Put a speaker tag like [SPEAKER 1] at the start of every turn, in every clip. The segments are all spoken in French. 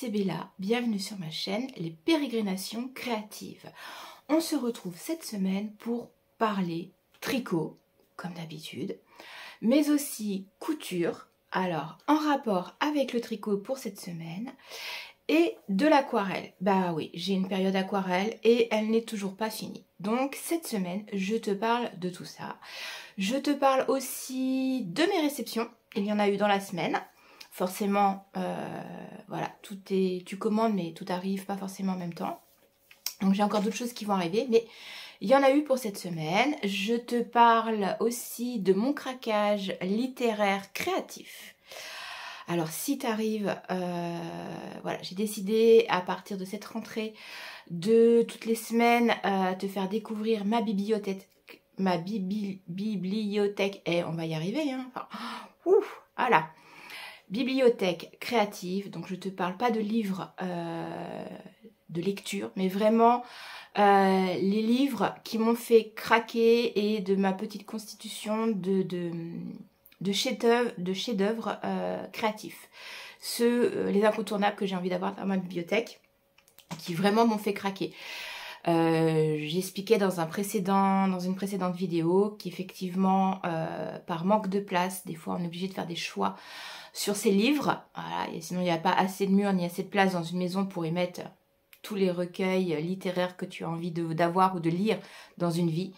[SPEAKER 1] c'est Bella, bienvenue sur ma chaîne Les Pérégrinations Créatives. On se retrouve cette semaine pour parler tricot, comme d'habitude, mais aussi couture, alors en rapport avec le tricot pour cette semaine, et de l'aquarelle. Bah oui, j'ai une période aquarelle et elle n'est toujours pas finie. Donc cette semaine, je te parle de tout ça. Je te parle aussi de mes réceptions, il y en a eu dans la semaine. Forcément, voilà, tu commandes mais tout arrive pas forcément en même temps. Donc j'ai encore d'autres choses qui vont arriver, mais il y en a eu pour cette semaine. Je te parle aussi de mon craquage littéraire créatif. Alors si tu arrives, voilà, j'ai décidé à partir de cette rentrée de toutes les semaines te faire découvrir ma bibliothèque. Et on va y arriver, hein. Enfin, ouf, voilà. Bibliothèque créative, donc je te parle pas de livres de lecture, mais vraiment les livres qui m'ont fait craquer et de ma petite constitution de chefs-d'œuvre créatifs. Les incontournables que j'ai envie d'avoir dans ma bibliothèque, qui vraiment m'ont fait craquer. J'expliquais dans une précédente vidéo qu'effectivement, par manque de place, des fois on est obligé de faire des choix sur ces livres, voilà, et sinon il n'y a pas assez de murs ni assez de place dans une maison pour y mettre tous les recueils littéraires que tu as envie d'avoir ou de lire dans une vie.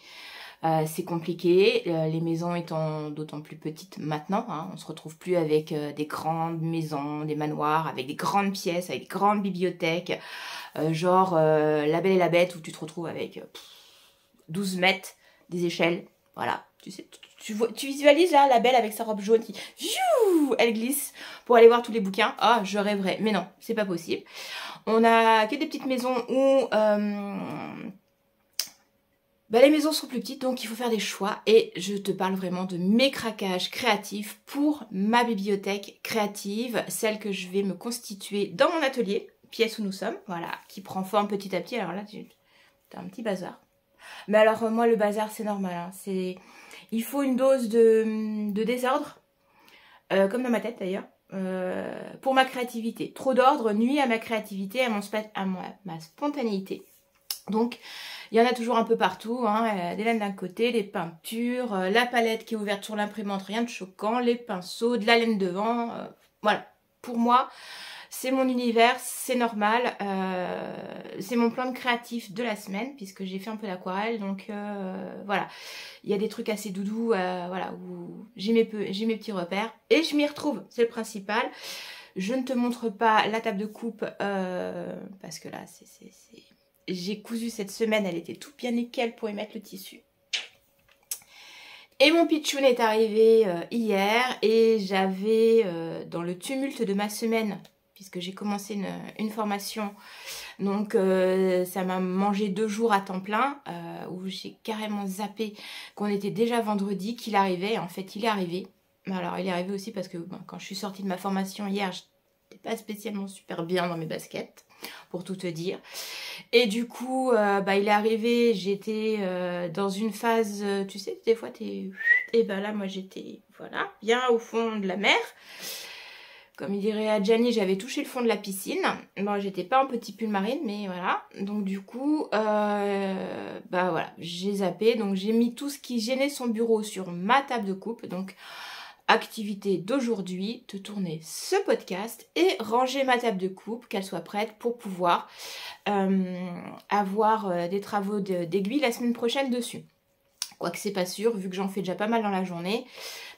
[SPEAKER 1] C'est compliqué, les maisons étant d'autant plus petites maintenant, hein, on ne se retrouve plus avec des grandes maisons, des manoirs, avec des grandes pièces, avec des grandes bibliothèques, genre La Belle et la Bête où tu te retrouves avec 12 mètres, des échelles, voilà, tu sais, tu visualises là la Belle avec sa robe jaune qui, elle glisse pour aller voir tous les bouquins. Ah, je rêverais, mais non, c'est pas possible. On a que des petites maisons où les maisons sont plus petites, donc il faut faire des choix. Et je te parle vraiment de mes craquages créatifs pour ma bibliothèque créative, celle que je vais me constituer dans mon atelier, pièce où nous sommes, voilà, qui prend forme petit à petit. Alors là, t'as un petit bazar. Mais alors moi, le bazar, c'est normal, hein. Il faut une dose de désordre, comme dans ma tête d'ailleurs, pour ma créativité. Trop d'ordre nuit à ma créativité, à ma spontanéité. Donc, il y en a toujours un peu partout, hein, des laines d'un côté, les peintures, la palette qui est ouverte sur l'imprimante, rien de choquant, les pinceaux, de la laine devant, voilà. Pour moi, c'est mon univers, c'est normal, c'est mon plan de créatif de la semaine, puisque j'ai fait un peu d'aquarelle, donc voilà. Il y a des trucs assez doudous, voilà, où j'ai mes petits repères, et je m'y retrouve, c'est le principal. Je ne te montre pas la table de coupe, parce que là, j'ai cousu cette semaine, elle était tout bien nickel pour y mettre le tissu. Et mon pitchoun est arrivé hier, et j'avais, dans le tumulte de ma semaine, puisque j'ai commencé une formation, donc ça m'a mangé 2 jours à temps plein, où j'ai carrément zappé qu'on était déjà vendredi, qu'il arrivait. En fait, il est arrivé. Alors, il est arrivé aussi parce que quand je suis sortie de ma formation hier, je n'étais pas spécialement super bien dans mes baskets, pour tout te dire. Et du coup, il est arrivé, j'étais dans une phase, tu sais, des fois, et là, moi, j'étais, voilà, bien au fond de la mer. Comme il dirait à Gianni, j'avais touché le fond de la piscine. Bon, j'étais pas en petit pull marine, mais voilà. Donc du coup, voilà, j'ai zappé. Donc j'ai mis tout ce qui gênait son bureau sur ma table de coupe. Donc activité d'aujourd'hui, te tourner ce podcast et ranger ma table de coupe, qu'elle soit prête pour pouvoir avoir des travaux d'aiguille la semaine prochaine dessus. Quoique c'est pas sûr, vu que j'en fais déjà pas mal dans la journée,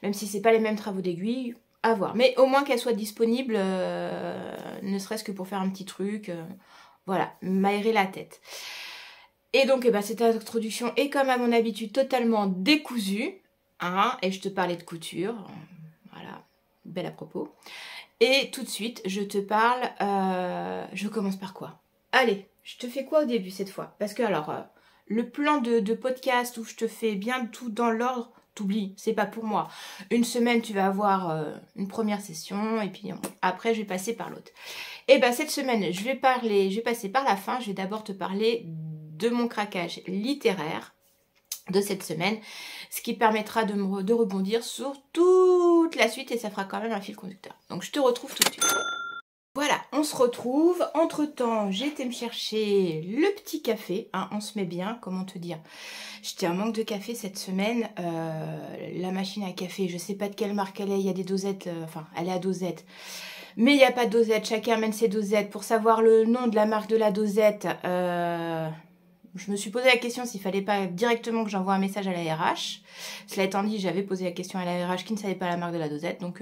[SPEAKER 1] même si c'est pas les mêmes travaux d'aiguille, à voir. Mais au moins qu'elle soit disponible, ne serait-ce que pour faire un petit truc, voilà, m'aérer la tête. Et donc cette introduction est comme à mon habitude totalement décousue, hein, et je te parlais de couture, voilà, belle à propos. Et tout de suite, je te parle, je commence par quoi? Allez, je te fais quoi au début cette fois? Parce que alors, le plan de podcast où je te fais bien tout dans l'ordre, t'oublies, c'est pas pour moi. Une semaine, tu vas avoir une première session, et puis après, je vais passer par l'autre. Et cette semaine, je vais passer par la fin. Je vais d'abord te parler de mon craquage littéraire de cette semaine, ce qui permettra de rebondir sur toute la suite, et ça fera quand même un fil conducteur. Donc, je te retrouve tout de suite. Voilà, on se retrouve. Entre-temps, j'ai été me chercher le petit café. Hein, on se met bien, comment te dire. J'étais en manque de café cette semaine. La machine à café, je sais pas de quelle marque elle est. Il y a des dosettes, enfin, elle est à dosette. Mais il n'y a pas de dosette. Chacun amène ses dosettes. Pour savoir le nom de la marque de la dosette, je me suis posé la question s'il fallait pas directement que j'envoie un message à la RH. Cela étant dit, j'avais posé la question à la RH qui ne savait pas la marque de la dosette. Donc...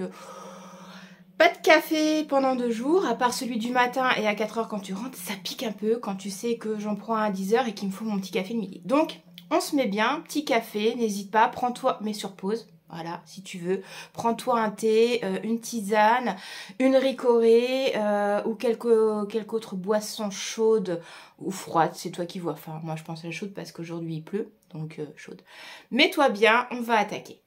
[SPEAKER 1] pas de café pendant 2 jours, à part celui du matin et à 4 heures quand tu rentres, ça pique un peu quand tu sais que j'en prends à 10 heures et qu'il me faut mon petit café le midi. Donc, on se met bien, petit café, n'hésite pas, prends-toi, mets sur pause, voilà, si tu veux. Prends-toi un thé, une tisane, une ricorée ou quelque autre boisson chaude ou froide, c'est toi qui vois. Enfin, moi je pense à la chaude parce qu'aujourd'hui il pleut, donc chaude. Mets-toi bien, on va attaquer.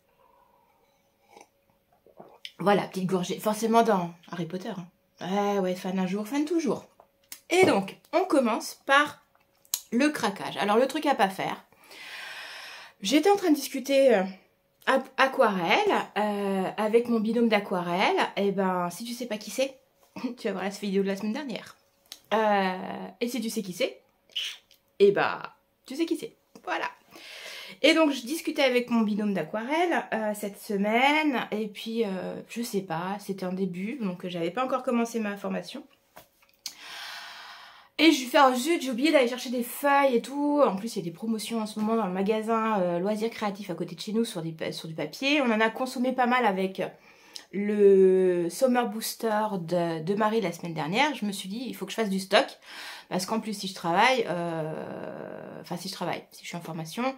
[SPEAKER 1] Voilà, petite gorgée. Forcément dans Harry Potter. Hein. Ouais, fan un jour, fan toujours. Et donc, on commence par le craquage. Alors, le truc à pas faire. J'étais en train de discuter aquarelle avec mon binôme d'aquarelle. Et ben, si tu sais pas qui c'est, tu vas voir la vidéo de la semaine dernière. Et si tu sais qui c'est, et ben, tu sais qui c'est. Voilà. Et donc je discutais avec mon binôme d'aquarelle cette semaine et puis je sais pas, c'était un début donc j'avais pas encore commencé ma formation. Et je lui fais oh zut, j'ai oublié d'aller chercher des feuilles et tout. En plus il y a des promotions en ce moment dans le magasin Loisirs Créatifs à côté de chez nous sur du papier. On en a consommé pas mal avec le Summer Booster de Marie la semaine dernière. Je me suis dit il faut que je fasse du stock parce qu'en plus si je travaille, si je suis en formation,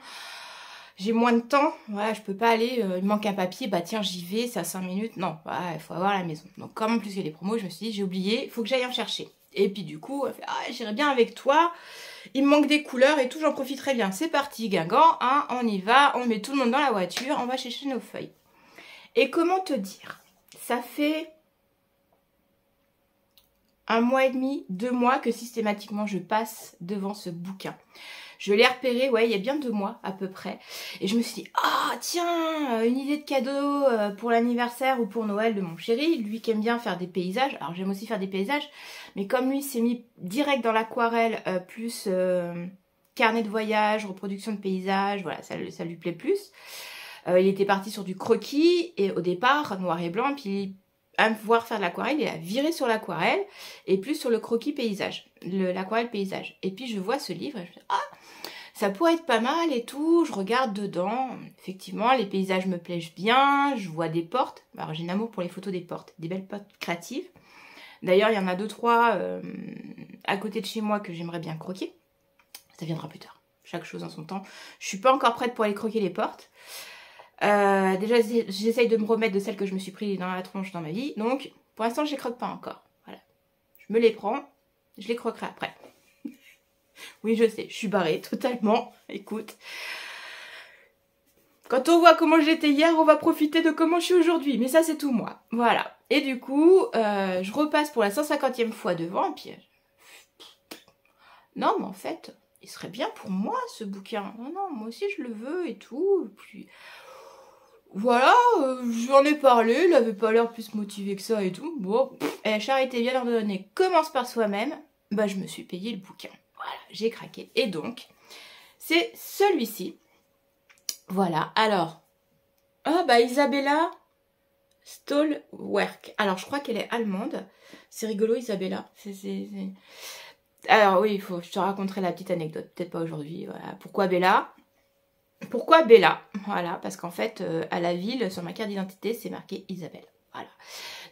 [SPEAKER 1] j'ai moins de temps, voilà, je peux pas aller, il me manque un papier, bah tiens j'y vais, c'est à 5 minutes, non, voilà, il faut avoir à la maison. Donc comme en plus il y a des promos, je me suis dit j'ai oublié, il faut que j'aille en chercher. Et puis du coup, elle fait, ah j'irai bien avec toi, il me manque des couleurs et tout, j'en profiterai bien. C'est parti Guingamp, hein, on y va, on met tout le monde dans la voiture, on va chercher nos feuilles. Et comment te dire, ça fait 1 mois et demi, 2 mois que systématiquement je passe devant ce bouquin. Je l'ai repéré, ouais, il y a bien 2 mois à peu près. Et je me suis dit, ah tiens, une idée de cadeau pour l'anniversaire ou pour Noël de mon chéri. Lui qui aime bien faire des paysages. Alors j'aime aussi faire des paysages. Mais comme lui s'est mis direct dans l'aquarelle, plus carnet de voyage, reproduction de paysages, voilà, ça lui plaît plus. Il était parti sur du croquis et au départ, noir et blanc, puis à me voir faire de l'aquarelle, il a viré sur l'aquarelle et plus sur le croquis paysage, l'aquarelle paysage. Et puis je vois ce livre et je me dis, ah, ça pourrait être pas mal et tout, je regarde dedans, effectivement les paysages me plaisent bien, je vois des portes, alors j'ai un amour pour les photos des portes, des belles portes créatives. D'ailleurs il y en a 2-3 à côté de chez moi que j'aimerais bien croquer, ça viendra plus tard, chaque chose en son temps. Je suis pas encore prête pour aller croquer les portes. Déjà j'essaye de me remettre de celles que je me suis pris dans la tronche dans ma vie, donc pour l'instant je les croque pas encore, voilà. Je me les prends, je les croquerai après. Oui je sais, je suis barrée totalement, écoute. Quand on voit comment j'étais hier, on va profiter de comment je suis aujourd'hui, mais ça c'est tout moi, voilà. Et du coup, je repasse pour la 150e fois devant, et puis... non mais en fait, il serait bien pour moi ce bouquin, non non, moi aussi je le veux et tout, et puis... voilà, j'en ai parlé, il avait pas l'air plus motivé que ça et tout. Bon, charité bien ordonnée commence par soi-même. Bah, je me suis payé le bouquin. Voilà, j'ai craqué. Et donc, c'est celui-ci. Voilà, alors. Ah, bah, Isabella Stolwerk. Alors, je crois qu'elle est allemande. C'est rigolo, Isabella. Alors, oui, je te raconterai la petite anecdote. Peut-être pas aujourd'hui. Voilà. Pourquoi Bella ? Pourquoi Bella? Voilà, parce qu'en fait, à la ville, sur ma carte d'identité, c'est marqué Isabelle. Voilà.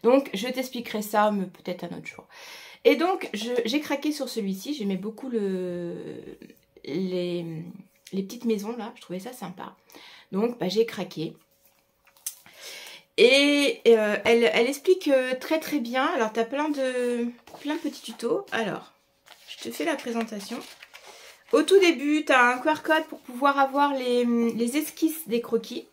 [SPEAKER 1] Donc, je t'expliquerai ça, mais peut-être un autre jour. Et donc, j'ai craqué sur celui-ci. J'aimais beaucoup les petites maisons, là. Je trouvais ça sympa. Donc, bah, j'ai craqué. Et elle explique très très bien. Alors, tu as plein de petits tutos. Alors, je te fais la présentation. Au tout début, tu as un QR code pour pouvoir avoir les esquisses des croquis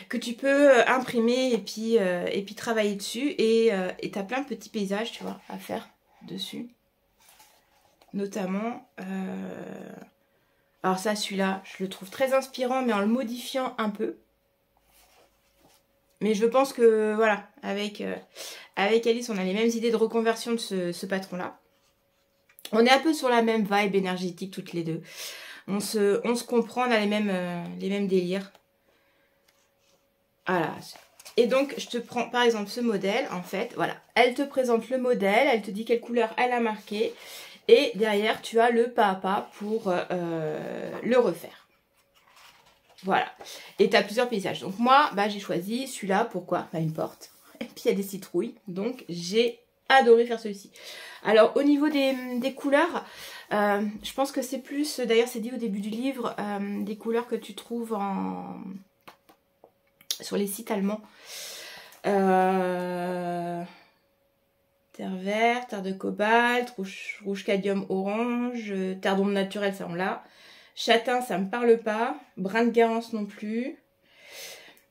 [SPEAKER 1] que tu peux imprimer et puis travailler dessus. Et tu as plein de petits paysages, tu vois, à faire dessus. Notamment, alors ça, celui-là, je le trouve très inspirant, mais en le modifiant un peu. Mais je pense que, voilà, avec avec Alice, on a les mêmes idées de reconversion de ce patron-là. On est un peu sur la même vibe énergétique toutes les deux. On se comprend, on a les mêmes délires. Voilà. Et donc, je te prends par exemple ce modèle, en fait, voilà. Elle te présente le modèle, elle te dit quelle couleur elle a marqué. Et derrière, tu as le pas à pas pour le refaire. Voilà. Et tu as plusieurs paysages. Donc moi, bah, j'ai choisi celui-là. Pourquoi? Bah, une porte. Et puis il y a des citrouilles. Donc j'ai adoré faire celui-ci. Alors au niveau des couleurs, je pense que c'est plus, d'ailleurs c'est dit au début du livre, des couleurs que tu trouves sur les sites allemands. Terre verte, terre de cobalt, rouge cadmium orange, terre d'ombre naturelle, ça on l'a. Châtain, ça me parle pas. Brun de Garance non plus.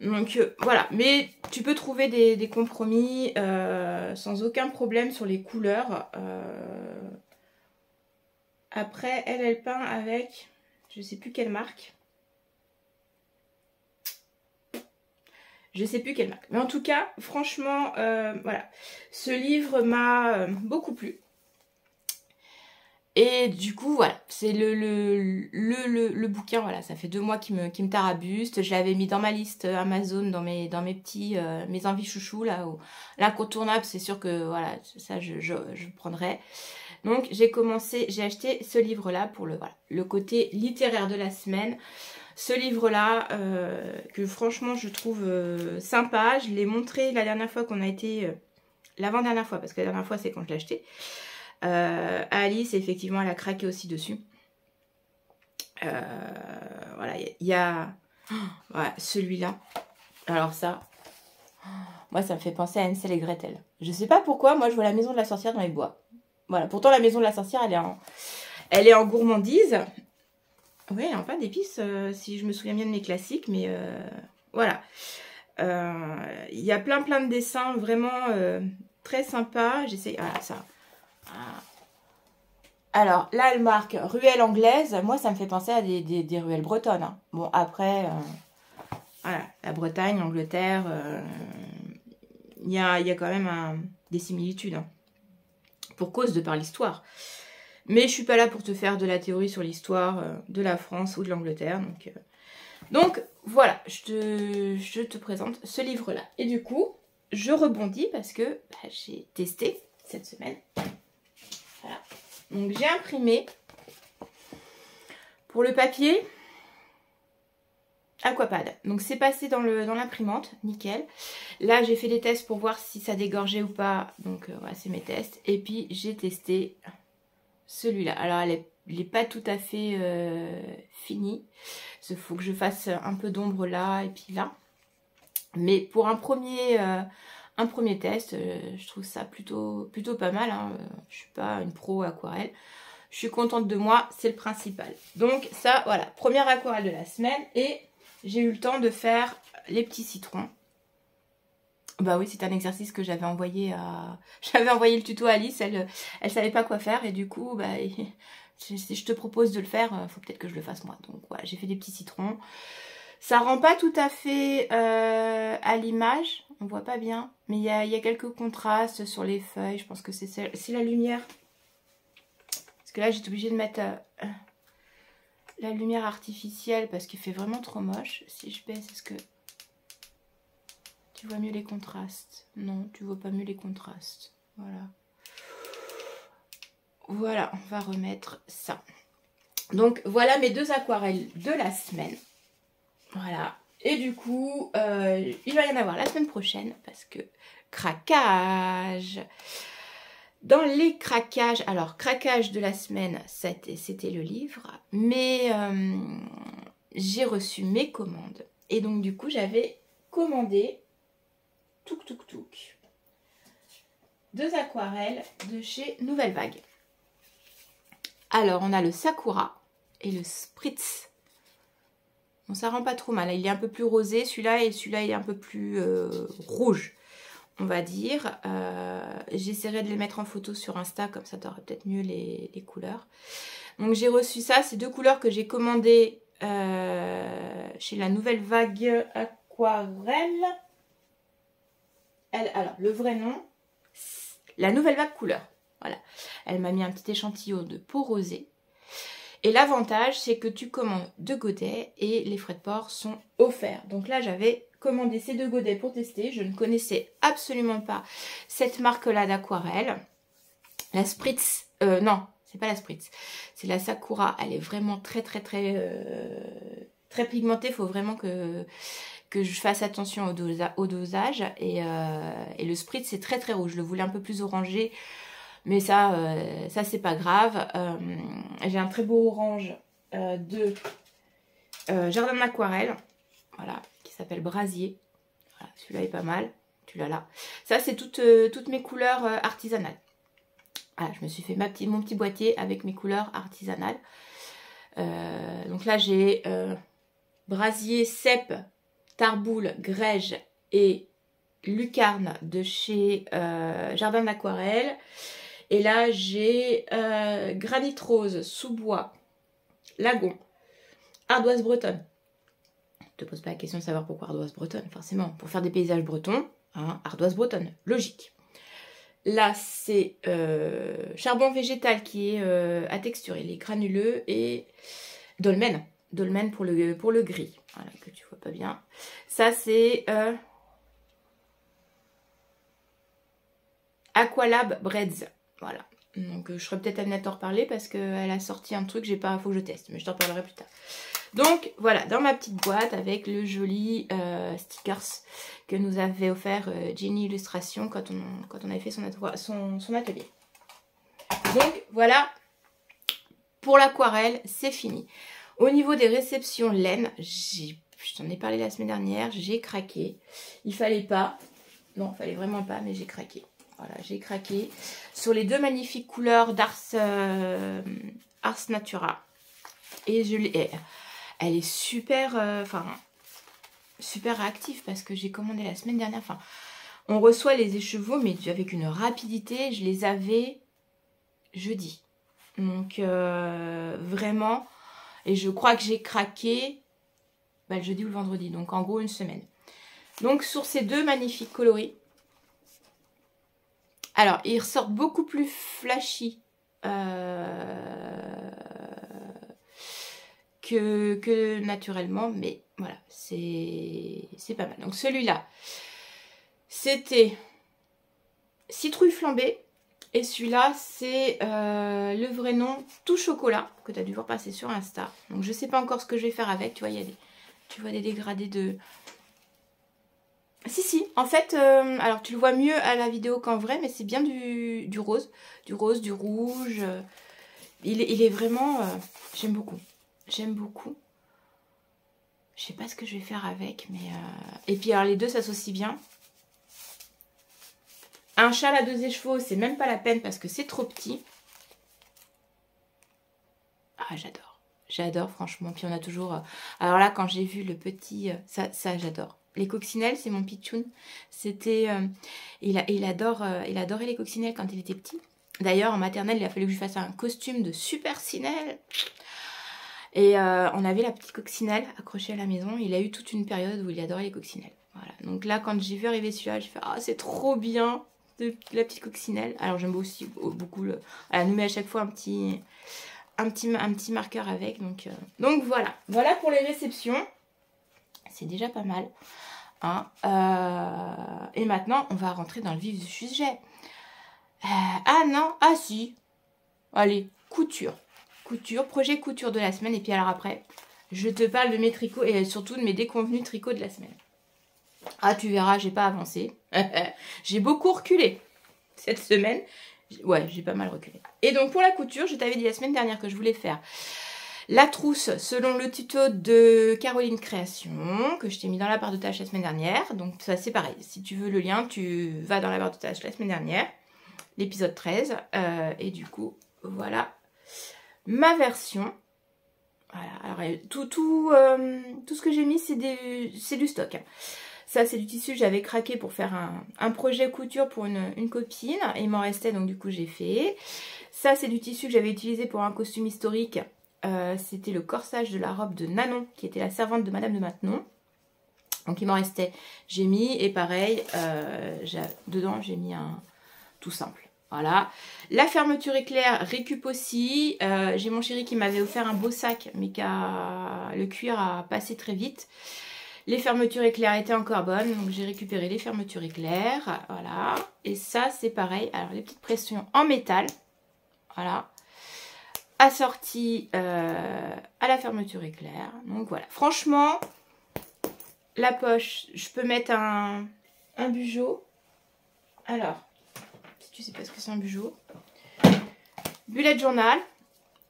[SPEAKER 1] Donc voilà, mais tu peux trouver des compromis sans aucun problème sur les couleurs. Après, elle peint avec, je sais plus quelle marque. Je sais plus quelle marque. Mais en tout cas, franchement, voilà. Ce livre m'a beaucoup plu. Et du coup, voilà, c'est le bouquin, voilà, ça fait 2 mois qu'il me tarabuste. Je l'avais mis dans ma liste Amazon, dans mes petits, mes envies chouchou, là, où l'incontournable, c'est sûr que, voilà, ça, je prendrai. Donc, j'ai acheté ce livre-là pour le côté littéraire de la semaine. Ce livre-là, que franchement, je trouve sympa. Je l'ai montré la dernière fois qu'on a été, l'avant-dernière fois, parce que la dernière fois, c'est quand je l'ai acheté. Alice, effectivement, elle a craqué aussi dessus. Voilà, il y a voilà, celui-là. Alors ça, moi, ça me fait penser à Hansel et Gretel. Je sais pas pourquoi, moi, je vois la maison de la sorcière dans les bois. Voilà, pourtant, la maison de la sorcière, elle est en gourmandise. Oui, en pas d'épices, si je me souviens bien de mes classiques, mais voilà. Il y a plein de dessins vraiment très sympas. J'essaie, voilà, ça. Alors, là, elle marque ruelle anglaise. Moi, ça me fait penser à des ruelles bretonnes. Hein. Bon, après, voilà, la Bretagne, l'Angleterre, il y a quand même des similitudes. Hein, pour cause de par l'histoire. Mais je suis pas là pour te faire de la théorie sur l'histoire de la France ou de l'Angleterre. Donc voilà, je te présente ce livre-là. Et du coup, je rebondis parce que bah, j'ai testé cette semaine. Voilà. Donc j'ai imprimé pour le papier Aquapad. Donc c'est passé dans l'imprimante, nickel. Là j'ai fait des tests pour voir si ça dégorgeait ou pas. Donc voilà, c'est mes tests. Et puis j'ai testé celui-là. Alors il n'est pas tout à fait fini. Il faut que je fasse un peu d'ombre là et puis là. Mais pour un premier test, je trouve ça plutôt pas mal. Hein. Je suis pas une pro aquarelle. Je suis contente de moi, c'est le principal. Donc ça, voilà, première aquarelle de la semaine. Et j'ai eu le temps de faire les petits citrons. Bah oui, c'est un exercice que j'avais envoyé à... J'avais envoyé le tuto à Alice, elle savait pas quoi faire. Et du coup, bah, si je te propose de le faire, faut peut-être que je le fasse moi. Donc voilà, j'ai fait des petits citrons. Ça rend pas tout à fait à l'image, on voit pas bien, mais il y a quelques contrastes sur les feuilles. Je pense que c'est la lumière. Parce que là, j'étais obligée de mettre la lumière artificielle parce qu'il fait vraiment trop moche. Si je baisse, est-ce que tu vois mieux les contrastes? Non, tu vois pas mieux les contrastes. Voilà. Voilà, on va remettre ça. Donc, voilà mes 2 aquarelles de la semaine. Voilà. Et du coup, il va y en avoir la semaine prochaine parce que craquage. Dans les craquages, alors craquage de la semaine, c'était le livre, mais j'ai reçu mes commandes. Et donc du coup, j'avais commandé 2 aquarelles de chez Nouvelle Vague. Alors, on a le Sakura et le Spritz. Bon, ça rend pas trop mal. Il est un peu plus rosé, celui-là, et celui-là, il est un peu plus rouge, on va dire. J'essaierai de les mettre en photo sur Insta, comme ça, tu auras peut-être mieux les couleurs. Donc, j'ai reçu ça. C'est 2 couleurs que j'ai commandées chez la Nouvelle Vague Aquarelle. Alors, le vrai nom, la nouvelle vague couleur. Voilà, elle m'a mis un petit échantillon de peau rosée. Et l'avantage, c'est que tu commandes 2 godets et les frais de port sont offerts. Donc là, j'avais commandé ces 2 godets pour tester. Je ne connaissais absolument pas cette marque-là d'aquarelle. La Spritz, non, c'est pas la Spritz, c'est la Sakura. Elle est vraiment très pigmentée. Il faut vraiment que je fasse attention au dosage. Et le Spritz, c'est très rouge. Je le voulais un peu plus orangé. Mais ça c'est pas grave. J'ai un très beau orange de Jardin d'Aquarelle, voilà, qui s'appelle Brasier. Voilà, celui-là est pas mal. Tu l'as là. Ça, c'est toutes mes couleurs artisanales. Voilà, je me suis fait mon petit boîtier avec mes couleurs artisanales. Donc là, j'ai Brasier, Cèpe, Tarboule, Grège et Lucarne de chez Jardin d'Aquarelle. Et là, j'ai Granit Rose, Sous-Bois, Lagon, Ardoise bretonne. Je te pose pas la question de savoir pourquoi ardoise bretonne, forcément. Pour faire des paysages bretons, hein, ardoise bretonne, logique. Là, c'est charbon végétal qui est à texture. Il est granuleux et dolmen. Dolmen pour le gris. Voilà, que tu vois pas bien. Ça, c'est Aqualab Breads. Voilà. Donc, je serais peut-être amenée à t'en reparler parce qu'elle a sorti un truc, faut que je teste, mais je t'en reparlerai plus tard. Donc, voilà, dans ma petite boîte avec le joli stickers que nous avait offert Jenny Illustration quand on avait fait son atelier. Donc, voilà, pour l'aquarelle, c'est fini. Au niveau des réceptions laine, je t'en ai parlé la semaine dernière, j'ai craqué. Il fallait pas, non, il fallait vraiment pas, mais j'ai craqué. Voilà, j'ai craqué sur les 2 magnifiques couleurs d'Ars Natura. Et elle est super, super réactive parce que j'ai commandé la semaine dernière. Enfin, on reçoit les écheveaux, mais avec une rapidité. Je les avais jeudi. Donc, vraiment. Et je crois que j'ai craqué le jeudi ou le vendredi. Donc, en gros, une semaine. Donc, sur ces 2 magnifiques coloris. Alors, ils ressortent beaucoup plus flashy que naturellement, mais voilà, c'est pas mal. Donc celui-là, c'était citrouille flambée, et celui-là, c'est le vrai nom tout chocolat, que tu as dû voir passer sur Insta. Donc je sais pas encore ce que je vais faire avec, tu vois, il y a tu vois des dégradés de... Si, en fait, alors tu le vois mieux à la vidéo qu'en vrai, mais c'est bien du rose. Du rose, du rouge. Il est vraiment... j'aime beaucoup. J'aime beaucoup. Je sais pas ce que je vais faire avec, mais... Et puis alors les 2 s'associent bien. Un châle à 2 écheveaux, c'est même pas la peine parce que c'est trop petit. Ah, j'adore. J'adore, franchement. Puis on a toujours... Alors là, quand j'ai vu le petit... ça j'adore. Les coccinelles, c'est mon pitchoun. C'était... il adorait les coccinelles quand il était petit. D'ailleurs, en maternelle, il a fallu que je fasse un costume de super cinelle. Et on avait la petite coccinelle accrochée à la maison. Il a eu toute une période où il adorait les coccinelles. Voilà. Donc là, quand j'ai vu arriver celui-là, j'ai fait « Ah, c'est trop bien la petite coccinelle ». Alors j'aime aussi beaucoup le... Elle nous met à chaque fois un petit marqueur avec. Donc voilà. Voilà pour les réceptions. C'est déjà pas mal. Hein. Et maintenant, on va rentrer dans le vif du sujet. Ah non, ah si. Allez, couture. Couture, projet couture de la semaine. Et puis alors après, je te parle de mes tricots et surtout de mes déconvenus tricots de la semaine. Ah, tu verras, j'ai pas avancé. J'ai beaucoup reculé cette semaine. Ouais, j'ai pas mal reculé. Et donc pour la couture, je t'avais dit la semaine dernière que je voulais faire la trousse selon le tuto de Caroline Création, que je t'ai mis dans la barre de tâches la semaine dernière. Donc ça c'est pareil, si tu veux le lien, tu vas dans la barre de tâches la semaine dernière, l'épisode 13. Et du coup, voilà ma version. Voilà, alors tout ce que j'ai mis, c'est du stock. Ça c'est du tissu que j'avais craqué pour faire un projet couture pour une copine. Et il m'en restait, donc du coup j'ai fait. Ça c'est du tissu que j'avais utilisé pour un costume historique. C'était le corsage de la robe de Nanon, qui était la servante de Madame de Maintenon. Donc il m'en restait, j'ai mis, et pareil, dedans j'ai mis un tout simple. Voilà. La fermeture éclair récup aussi. J'ai mon chéri qui m'avait offert un beau sac, mais le cuir a passé très vite. Les fermetures éclair étaient encore bonnes, donc j'ai récupéré les fermetures éclair. Voilà. Et ça, c'est pareil. Alors, les petites pressions en métal. Voilà. Assorties à la fermeture éclair. Donc, voilà. Franchement, la poche, je peux mettre un bugeot. Alors, si tu sais pas ce que c'est un bugeot. Bullet journal.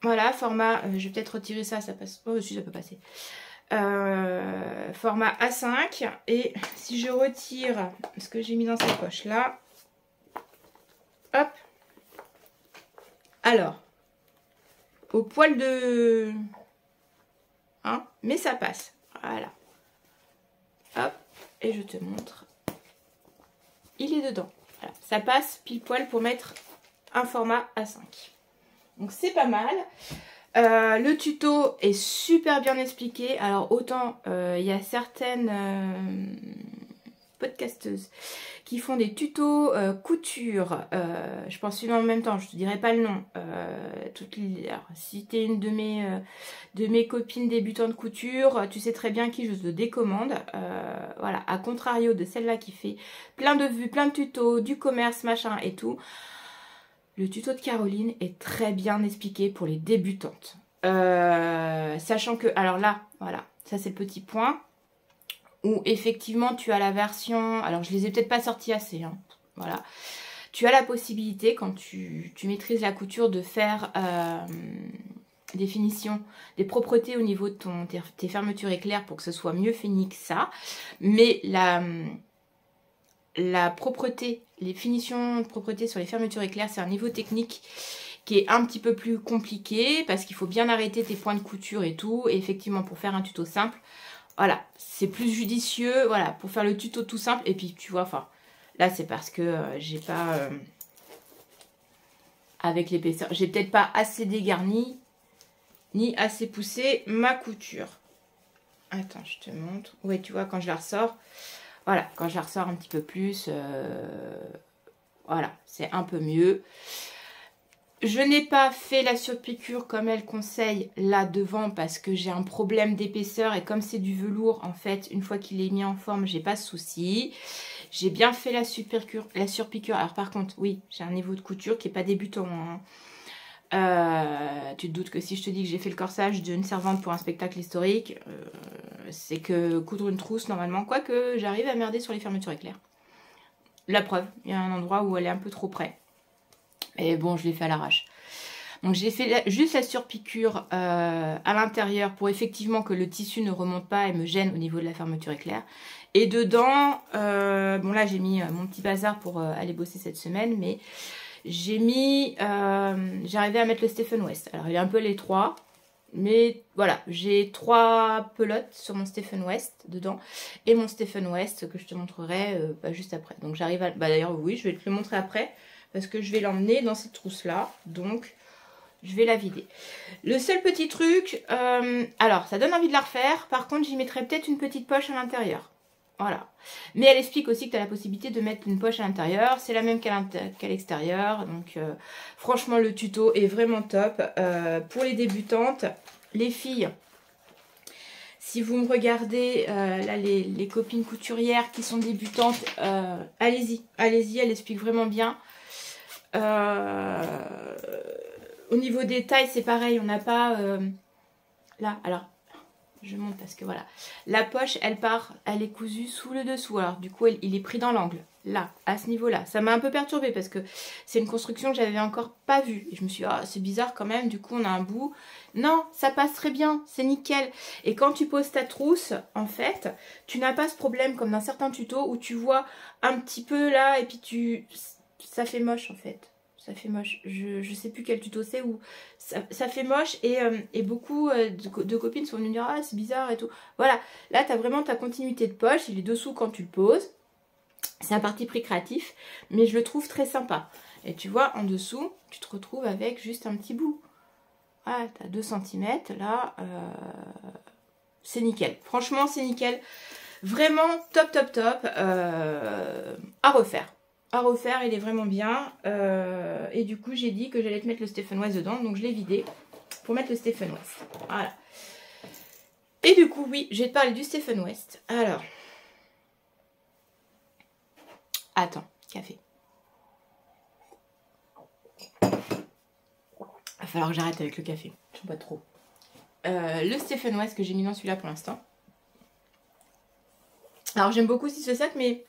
[SPEAKER 1] Voilà, format, je vais peut-être retirer ça, ça passe. Oh, si, ça peut passer. Format A5. Et si je retire ce que j'ai mis dans cette poche là, hop, alors au poil de hein, mais ça passe, voilà, hop, et je te montre, il est dedans, voilà. Ça passe pile poil pour mettre un format A5, donc c'est pas mal. Le tuto est super bien expliqué. Alors autant il y a certaines podcasteuses qui font des tutos couture. Je pense suivant en même temps, je te dirai pas le nom. Alors, si tu es une de mes copines débutantes de couture, tu sais très bien qui je te décommande. Voilà, à contrario de celle-là qui fait plein de vues, plein de tutos, du commerce, machin et tout. Le tuto de Caroline est très bien expliqué pour les débutantes. Sachant que, alors là, voilà, ça c'est le petit point, où effectivement tu as la version, alors je les ai peut-être pas sortis assez, hein, voilà. Tu as la possibilité, quand tu maîtrises la couture, de faire des finitions, des propretés au niveau de tes fermetures éclair pour que ce soit mieux fini que ça. Mais la propreté, les finitions de propreté sur les fermetures éclair, c'est un niveau technique qui est un petit peu plus compliqué parce qu'il faut bien arrêter tes points de couture et tout. Et effectivement, pour faire un tuto simple, voilà, c'est plus judicieux, voilà, pour faire le tuto tout simple. Et puis, tu vois, enfin, là, c'est parce que j'ai pas, avec l'épaisseur, j'ai peut-être pas assez dégarni, ni assez poussé ma couture. Attends, je te montre. Ouais, tu vois, quand je la ressors... Voilà, quand je la ressors un petit peu plus, voilà, c'est un peu mieux. Je n'ai pas fait la surpiqûre comme elle conseille là devant parce que j'ai un problème d'épaisseur et comme c'est du velours, en fait, une fois qu'il est mis en forme, j'ai pas de souci. J'ai bien fait la surpiqûre. Alors par contre, oui, j'ai un niveau de couture qui n'est pas débutant, hein. Tu te doutes que si je te dis que j'ai fait le corsage d'une servante pour un spectacle historique, c'est que coudre une trousse normalement, quoique j'arrive à merder sur les fermetures éclair. La preuve, il y a un endroit où elle est un peu trop près. Et bon, je l'ai fait à l'arrache. Donc j'ai fait juste la surpiqûre à l'intérieur pour effectivement que le tissu ne remonte pas et me gêne au niveau de la fermeture éclair. Et dedans, bon là j'ai mis mon petit bazar pour aller bosser cette semaine, mais... J'ai mis, j'ai arrivé à mettre le Stephen West. Alors il est un peu l'étroit, mais voilà, j'ai 3 pelotes sur mon Stephen West dedans et mon Stephen West que je te montrerai juste après. Donc j'arrive à, d'ailleurs oui, je vais te le montrer après parce que je vais l'emmener dans cette trousse là, donc je vais la vider. Le seul petit truc, alors ça donne envie de la refaire. Par contre, j'y mettrai peut-être une petite poche à l'intérieur. Voilà. Mais elle explique aussi que tu as la possibilité de mettre une poche à l'intérieur. C'est la même qu'à l'extérieur. Donc franchement, le tuto est vraiment top. Pour les débutantes, les filles, si vous me regardez, là les copines couturières qui sont débutantes, allez-y. Allez-y, elle explique vraiment bien. Au niveau des tailles, c'est pareil. On n'a pas... là, alors... Je monte parce que voilà, la poche elle est cousue sous le dessous, alors du coup il est pris dans l'angle, là, à ce niveau là, ça m'a un peu perturbée parce que c'est une construction que j'avais encore pas vue, et je me suis dit, oh, c'est bizarre quand même, du coup on a un bout, non, ça passe très bien, c'est nickel, et quand tu poses ta trousse, en fait, tu n'as pas ce problème comme dans certains tutos où tu vois un petit peu là, et puis ça fait moche en fait. Ça fait moche, je sais plus quel tuto c'est où ça fait moche et beaucoup de copines sont venues me dire ah c'est bizarre et tout. Voilà, là tu as vraiment ta continuité de poche, il est dessous quand tu le poses. C'est un parti pris créatif, mais je le trouve très sympa. Et tu vois, en dessous, tu te retrouves avec juste un petit bout. Voilà, tu as 2 cm là, c'est nickel. Franchement, c'est nickel. Vraiment top, top, top. À refaire. à refaire, il est vraiment bien. Et du coup, j'ai dit que j'allais te mettre le Stephen West dedans, donc je l'ai vidé pour mettre le Stephen West. Voilà. Et du coup, oui, je vais te parler du Stephen West. Alors, attends, café. Va falloir que j'arrête avec le café, je bois trop. Le Stephen West que j'ai mis dans celui-là pour l'instant. Alors, j'aime beaucoup aussi ce sac, mais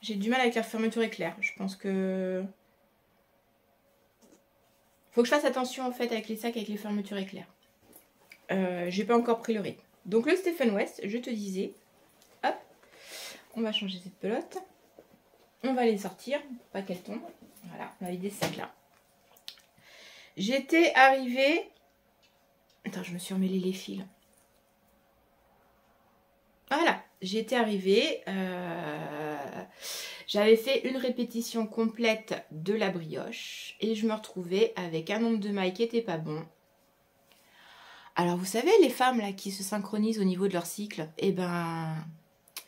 [SPEAKER 1] j'ai du mal avec la fermeture éclair. Je pense que... faut que je fasse attention en fait avec les sacs avec les fermetures éclair. J'ai pas encore pris le rythme. Donc le Stephen West, je te disais, hop, on va changer cette pelote. On va les sortir, pour pas qu'elle tombe. Voilà, on va vider ce sac-là. J'étais arrivée... Attends, je me suis emmêlé les fils. Voilà, j'étais arrivée... J'avais fait une répétition complète de la brioche. Et je me retrouvais avec un nombre de mailles qui n'était pas bon. Alors vous savez, les femmes là qui se synchronisent au niveau de leur cycle, eh ben,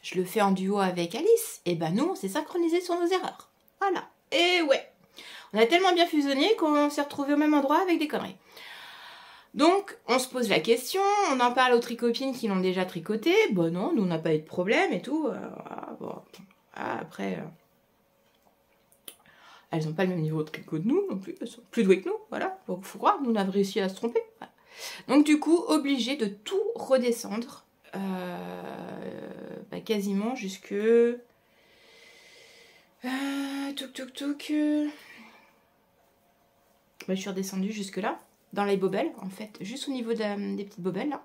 [SPEAKER 1] je le fais en duo avec Alice. Eh ben nous, on s'est synchronisé sur nos erreurs. Voilà. Et ouais, on a tellement bien fusionné qu'on s'est retrouvés au même endroit avec des conneries. Donc, on se pose la question, on en parle aux tricopines qui l'ont déjà tricoté. Bon non, nous on n'a pas eu de problème et tout. Bon, après, elles n'ont pas le même niveau de tricot de nous non plus. Elles sont plus douées que nous, voilà. Donc, faut croire, nous on a réussi à se tromper. Voilà. Donc du coup, obligé de tout redescendre quasiment jusque... je suis redescendue jusque là, dans les bobelles en fait, juste au niveau des petites bobelles là.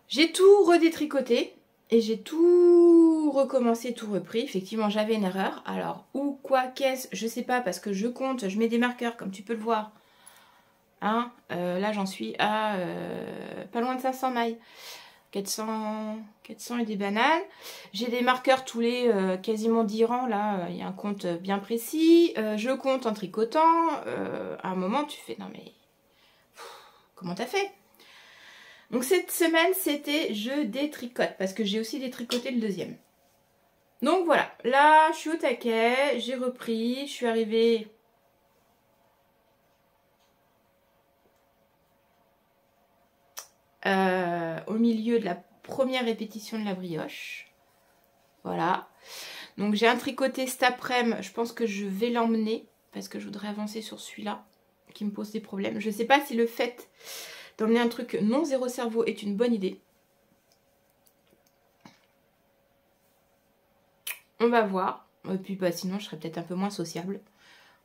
[SPEAKER 1] J'ai tout redétricoté et j'ai tout recommencé, tout repris. Effectivement, j'avais une erreur. Alors, où, quoi, qu'est-ce, je sais pas, parce que je compte, je mets des marqueurs comme tu peux le voir. Hein, là j'en suis à pas loin de 500 mailles, 400 et des bananes. J'ai des marqueurs tous les quasiment 10 rangs, là il y a un compte bien précis. Je compte en tricotant, à un moment tu fais non mais comment t'as fait? Donc cette semaine c'était je détricote, parce que j'ai aussi détricoté le deuxième. Donc voilà, là je suis au taquet, j'ai repris, je suis arrivée... au milieu de la première répétition de la brioche. Voilà. Donc j'ai un tricoté cet après-midi. Je pense que je vais l'emmener parce que je voudrais avancer sur celui-là qui me pose des problèmes. Je ne sais pas si le fait d'emmener un truc non zéro cerveau est une bonne idée. On va voir. Et puis bah, sinon je serais peut-être un peu moins sociable.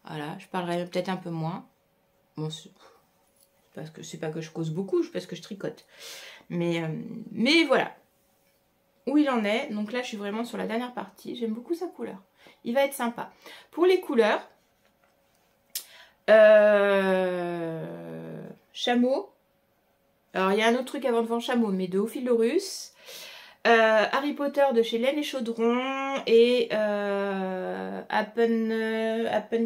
[SPEAKER 1] Voilà, je parlerai peut-être un peu moins. Bon, parce que c'est pas que je cause beaucoup, parce que je tricote. Mais voilà où il en est. Donc là, je suis vraiment sur la dernière partie. J'aime beaucoup sa couleur. Il va être sympa. Pour les couleurs, chameau. Alors, il y a un autre truc avant de vendre chameau, mais de Ophilorus. Harry Potter de chez Laine et Chaudron. Et Appen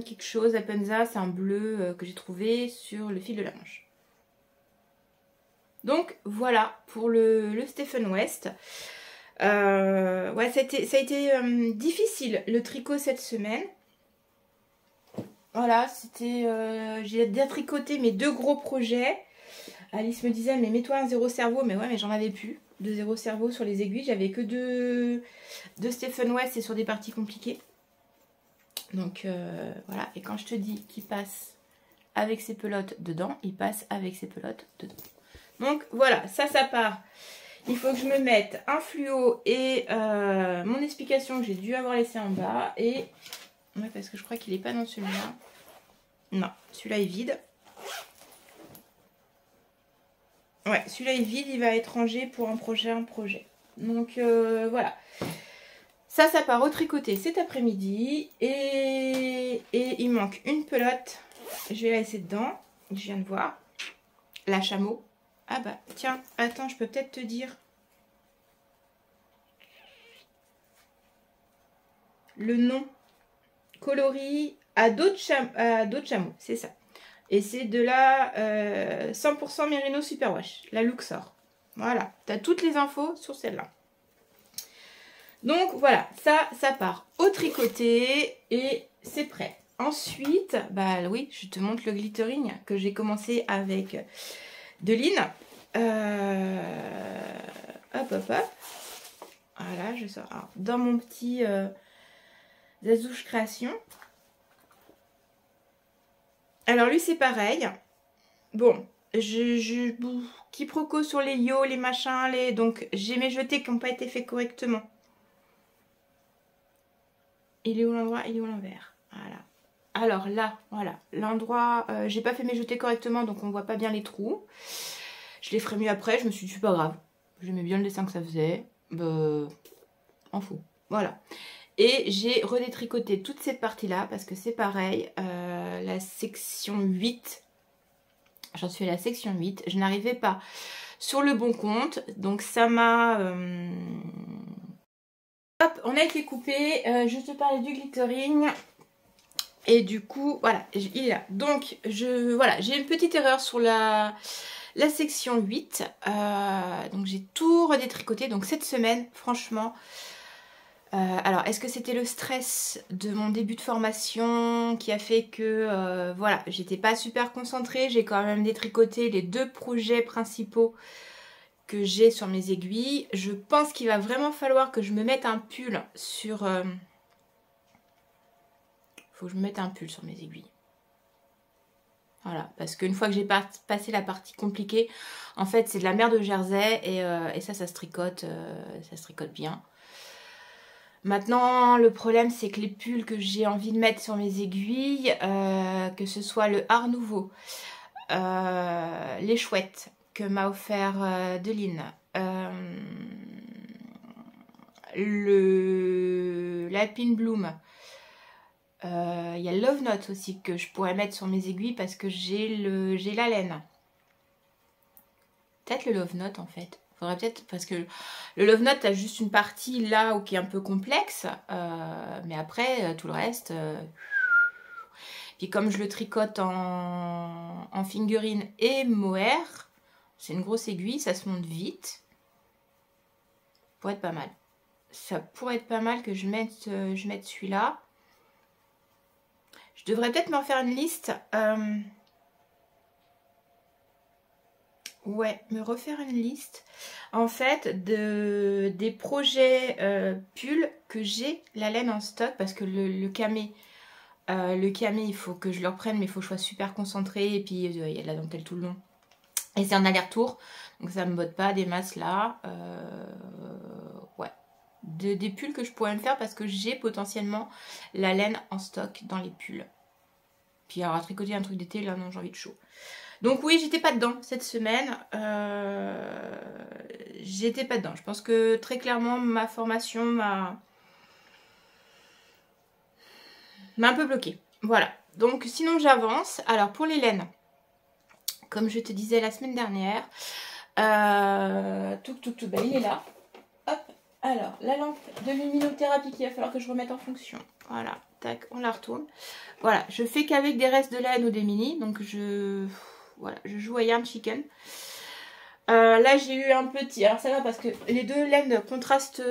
[SPEAKER 1] quelque chose. Appenza, c'est un bleu que j'ai trouvé sur le fil de la manche. Donc voilà pour le Stephen West. Ouais, ça a été difficile le tricot cette semaine. Voilà, c'était... j'ai détricoté mes deux gros projets. Alice me disait, mais mets-toi un zéro cerveau. Mais ouais, mais j'en avais plus de zéro cerveau sur les aiguilles. J'avais que deux Stephen West et sur des parties compliquées. Donc voilà, et quand je te dis qu'il passe avec ses pelotes dedans, il passe avec ses pelotes dedans. Donc voilà, ça part. Il faut que je me mette un fluo et mon explication que j'ai dû avoir laissé en bas. Et ouais, parce que je crois qu'il n'est pas dans celui-là. Non, celui-là est vide. Ouais, celui-là est vide, il va être rangé pour un prochain projet. Donc voilà. Ça part retricoter cet après-midi. Et il manque une pelote. Je vais la laisser dedans. Je viens de voir. La chameau. Ah bah tiens, attends, je peux peut-être te dire le nom. Coloris à d'autres chameaux, c'est ça. Et c'est de la 100% Merino Superwash, la Luxor. Voilà, tu as toutes les infos sur celle-là. Donc voilà, ça part au tricoté et c'est prêt. Ensuite, bah oui, je te montre le glittering que j'ai commencé avec de Line. Hop, hop, hop. Voilà, je sors alors, dans mon petit Zazouche Création. Alors lui, c'est pareil. Bon, quiproquo sur les yo, les machins, donc j'ai mes jetés qui n'ont pas été faits correctement. Il est où l'endroit? Il est où l'envers? Voilà. Alors là, voilà, l'endroit, j'ai pas fait mes jetés correctement, donc on voit pas bien les trous. Je les ferai mieux après, je me suis dit, c'est pas grave. J'aimais bien le dessin que ça faisait. Bah, en fou. Voilà. Et j'ai redétricoté toute cette partie-là, parce que c'est pareil, la section 8, j'en suis à la section 8, je n'arrivais pas sur le bon compte, donc ça m'a... Hop, on a été coupé, je te parlais du glittering, et du coup, voilà, il est là. Donc, voilà, j'ai une petite erreur sur la section 8, donc j'ai tout redétricoté, donc cette semaine, franchement... alors, est-ce que c'était le stress de mon début de formation qui a fait que, voilà, j'étais pas super concentrée. J'ai quand même détricoté les 2 projets principaux que j'ai sur mes aiguilles. Je pense qu'il va vraiment falloir que je me mette un pull sur... faut que je me mette un pull sur mes aiguilles. Voilà, parce qu'une fois que j'ai passé la partie compliquée, en fait, c'est de la mer de Jersey et ça se tricote bien. Maintenant, le problème, c'est que les pulls que j'ai envie de mettre sur mes aiguilles, que ce soit le Art Nouveau, les chouettes que m'a offert Deline, l'Alpine Bloom, il y a Love Note aussi que je pourrais mettre sur mes aiguilles parce que j'ai la laine. Peut-être le Love Note en fait. Faudrait peut-être, parce que le Love Note a juste une partie là où qui est un peu complexe, mais après tout le reste. Puis comme je le tricote en fingering et mohair, c'est une grosse aiguille, ça se monte vite. Ça pourrait être pas mal. Ça pourrait être pas mal que je mette celui-là. Je devrais peut-être me refaire une liste. Ouais, me refaire une liste en fait des projets pulls que j'ai la laine en stock parce que le camé, il faut que je le reprenne mais il faut que je sois super concentrée et puis il y a de la dentelle tout le long et c'est un aller-retour donc ça me botte pas des masses là. Ouais, des pulls que je pourrais me faire parce que j'ai potentiellement la laine en stock dans les pulls. Puis alors à tricoter un truc d'été là non j'ai envie de chaud. Donc oui, j'étais pas dedans cette semaine. J'étais pas dedans. Je pense que très clairement, ma formation m'a un peu bloquée. Voilà. Donc sinon, j'avance. Alors pour les laines, comme je te disais la semaine dernière, bah, il est là. Hop. Alors, la lampe de luminothérapie qu'il va falloir que je remette en fonction. Voilà. Tac, on la retourne. Voilà. Je fais qu'avec des restes de laine ou des mini. Donc voilà, je joue à Yarn Chicken. Là, j'ai eu un petit... Alors, ça va parce que les 2 laines contrastent...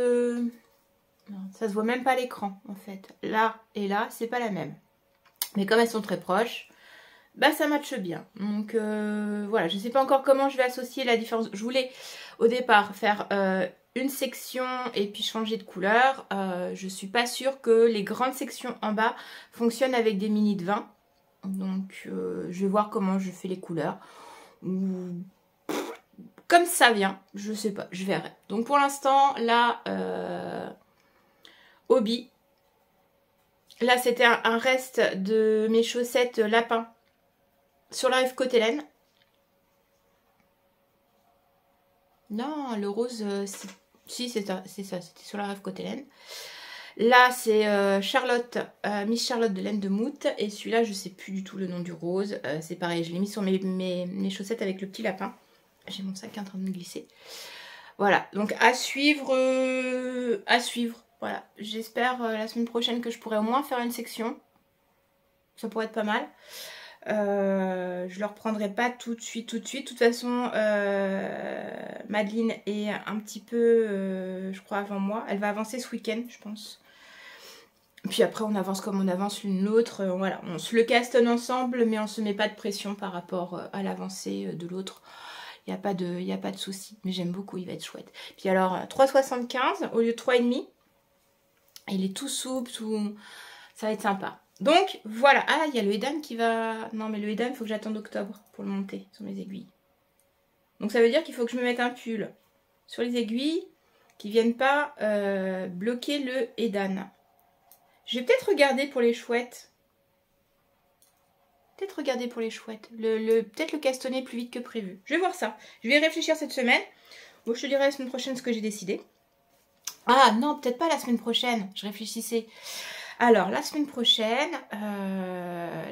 [SPEAKER 1] Non, ça se voit même pas à l'écran, en fait. Là et là, c'est pas la même. Mais comme elles sont très proches, bah, ça matche bien. Donc, voilà. Je sais pas encore comment je vais associer la différence. Je voulais, au départ, faire une section et puis changer de couleur. Je suis pas sûre que les grandes sections en bas fonctionnent avec des mini de 20. Donc je vais voir comment je fais les couleurs. Comme ça vient, je sais pas, je verrai. Donc pour l'instant, là, hobby. Là, c'était un reste de mes chaussettes lapin sur la rive côté laine. Non, le rose, si c'est ça, c'était sur la rive côté laine. Là, c'est Charlotte, Miss Charlotte de laine de Mout. Et celui-là, je sais plus du tout le nom du rose. C'est pareil, je l'ai mis sur mes chaussettes avec le petit lapin. J'ai mon sac en train de me glisser. Voilà, donc à suivre. Voilà, j'espère la semaine prochaine que je pourrai au moins faire une section. Ça pourrait être pas mal. Je le reprendrai pas tout de suite. De toute façon, Madeline est un petit peu, je crois, avant moi. Elle va avancer ce week-end, je pense. Puis après, on avance comme on avance l'une l'autre. Voilà, on se le castonne ensemble, mais on se met pas de pression par rapport à l'avancée de l'autre. Il n'y a pas de souci. Mais j'aime beaucoup, il va être chouette. Puis alors, 3,75 au lieu de 3,5. Il est tout souple, tout... Ça va être sympa. Donc, voilà. Ah, il y a le Edan qui va... Non, mais le Edan, il faut que j'attende octobre pour le monter sur mes aiguilles. Donc, ça veut dire qu'il faut que je me mette un pull sur les aiguilles qui ne viennent pas bloquer le Edan. Je vais peut-être regarder pour les chouettes. Peut-être le castonner plus vite que prévu. Je vais voir ça. Je vais y réfléchir cette semaine. Bon, je te dirai la semaine prochaine ce que j'ai décidé. Ah non, peut-être pas la semaine prochaine. Je réfléchissais. Alors, la semaine prochaine,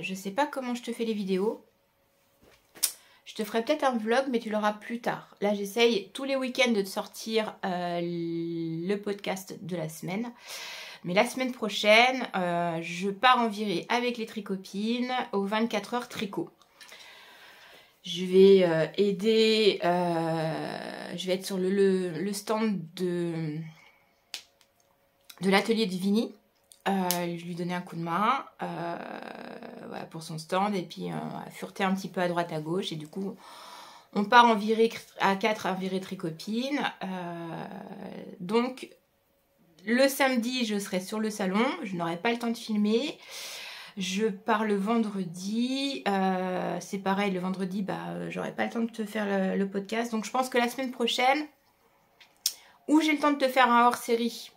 [SPEAKER 1] je sais pas comment je te fais les vidéos. Je te ferai peut-être un vlog, mais tu l'auras plus tard. Là, j'essaye tous les week-ends de te sortir le podcast de la semaine. Mais la semaine prochaine, je pars en virée avec les tricopines aux 24 heures tricot. Je vais aider, je vais être sur le stand de l'atelier de Vini. Je lui donnais un coup de main voilà, pour son stand et puis fureter un petit peu à droite à gauche. Et du coup, on part en virée à 4 en virée tricopine. Donc, le samedi, je serai sur le salon. Je n'aurai pas le temps de filmer. Je pars le vendredi. C'est pareil, le vendredi, j'aurai pas le temps de te faire le podcast. Donc, je pense que la semaine prochaine, où j'ai le temps de te faire un hors-série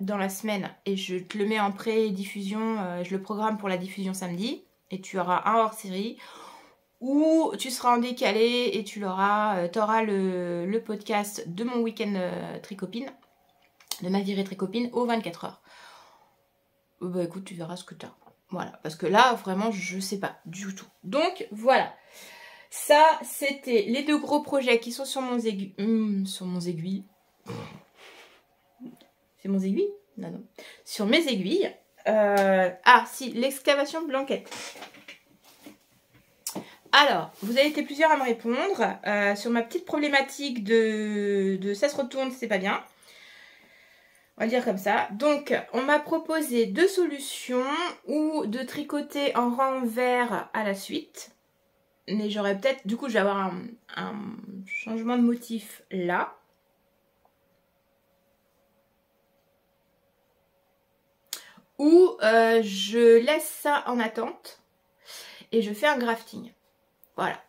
[SPEAKER 1] dans la semaine et je te le mets en pré-diffusion, je le programme pour la diffusion samedi et tu auras un hors-série ou tu seras en décalé et tu auras le podcast de mon week-end tricopine, de ma virée tricopine aux 24 heures. Bah écoute, tu verras ce que tu as. Voilà, parce que là, vraiment, je sais pas du tout. Donc, voilà. Ça, c'était les deux gros projets qui sont sur mon aiguille. Sur mon aiguille. C'est mon aiguille? Non, non. Sur mes aiguilles. Ah, si, l'excavation de blanquette. Alors, vous avez été plusieurs à me répondre sur ma petite problématique de ça se retourne, c'est pas bien. On va le dire comme ça. Donc, on m'a proposé deux solutions ou de tricoter en rang vert à la suite. Mais j'aurais peut-être... Du coup, je vais avoir un changement de motif là. Ou je laisse ça en attente et je fais un grafting. Voilà.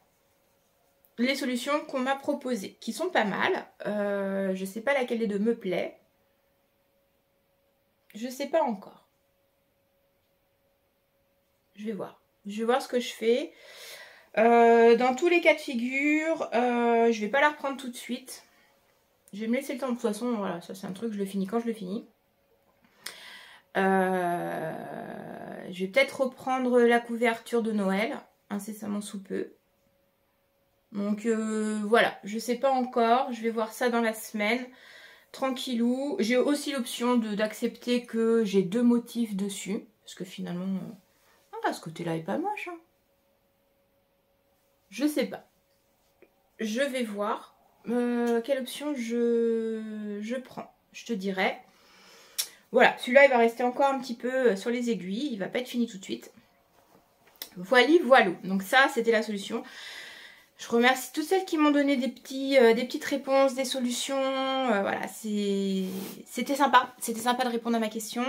[SPEAKER 1] Les solutions qu'on m'a proposées, qui sont pas mal. Je sais pas laquelle des deux me plaît. Je sais pas encore. Je vais voir. Je vais voir ce que je fais. Dans tous les cas de figure, je vais pas la reprendre tout de suite. Je vais me laisser le temps. De toute façon, voilà, ça c'est un truc, je le finis quand je le finis. Je vais peut-être reprendre la couverture de Noël, incessamment sous peu. Donc voilà, je sais pas encore, je vais voir ça dans la semaine, tranquillou. J'ai aussi l'option d'accepter que j'ai deux motifs dessus, parce que finalement, ce côté-là est pas moche. Hein. Je sais pas. Je vais voir quelle option je prends, je te dirai. Voilà, celui-là, il va rester encore un petit peu sur les aiguilles. Il va pas être fini tout de suite. Voilou. Donc ça, c'était la solution. Je remercie toutes celles qui m'ont donné des petites réponses, des solutions. Voilà, c'était sympa. C'était sympa de répondre à ma question.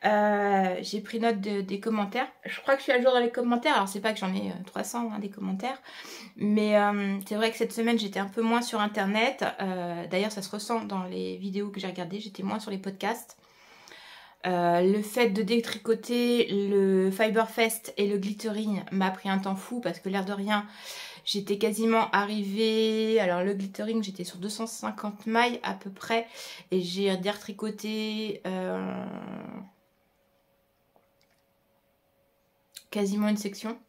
[SPEAKER 1] J'ai pris note des commentaires. Je crois que je suis à jour dans les commentaires. Alors, c'est pas que j'en ai 300 des commentaires. Mais c'est vrai que cette semaine, j'étais un peu moins sur Internet. D'ailleurs, ça se ressent dans les vidéos que j'ai regardées. J'étais moins sur les podcasts. Le fait de détricoter le Fiberfest et le glittering m'a pris un temps fou parce que l'air de rien, j'étais quasiment arrivée... Alors le glittering, j'étais sur 250 mailles à peu près et j'ai détricoté quasiment une section.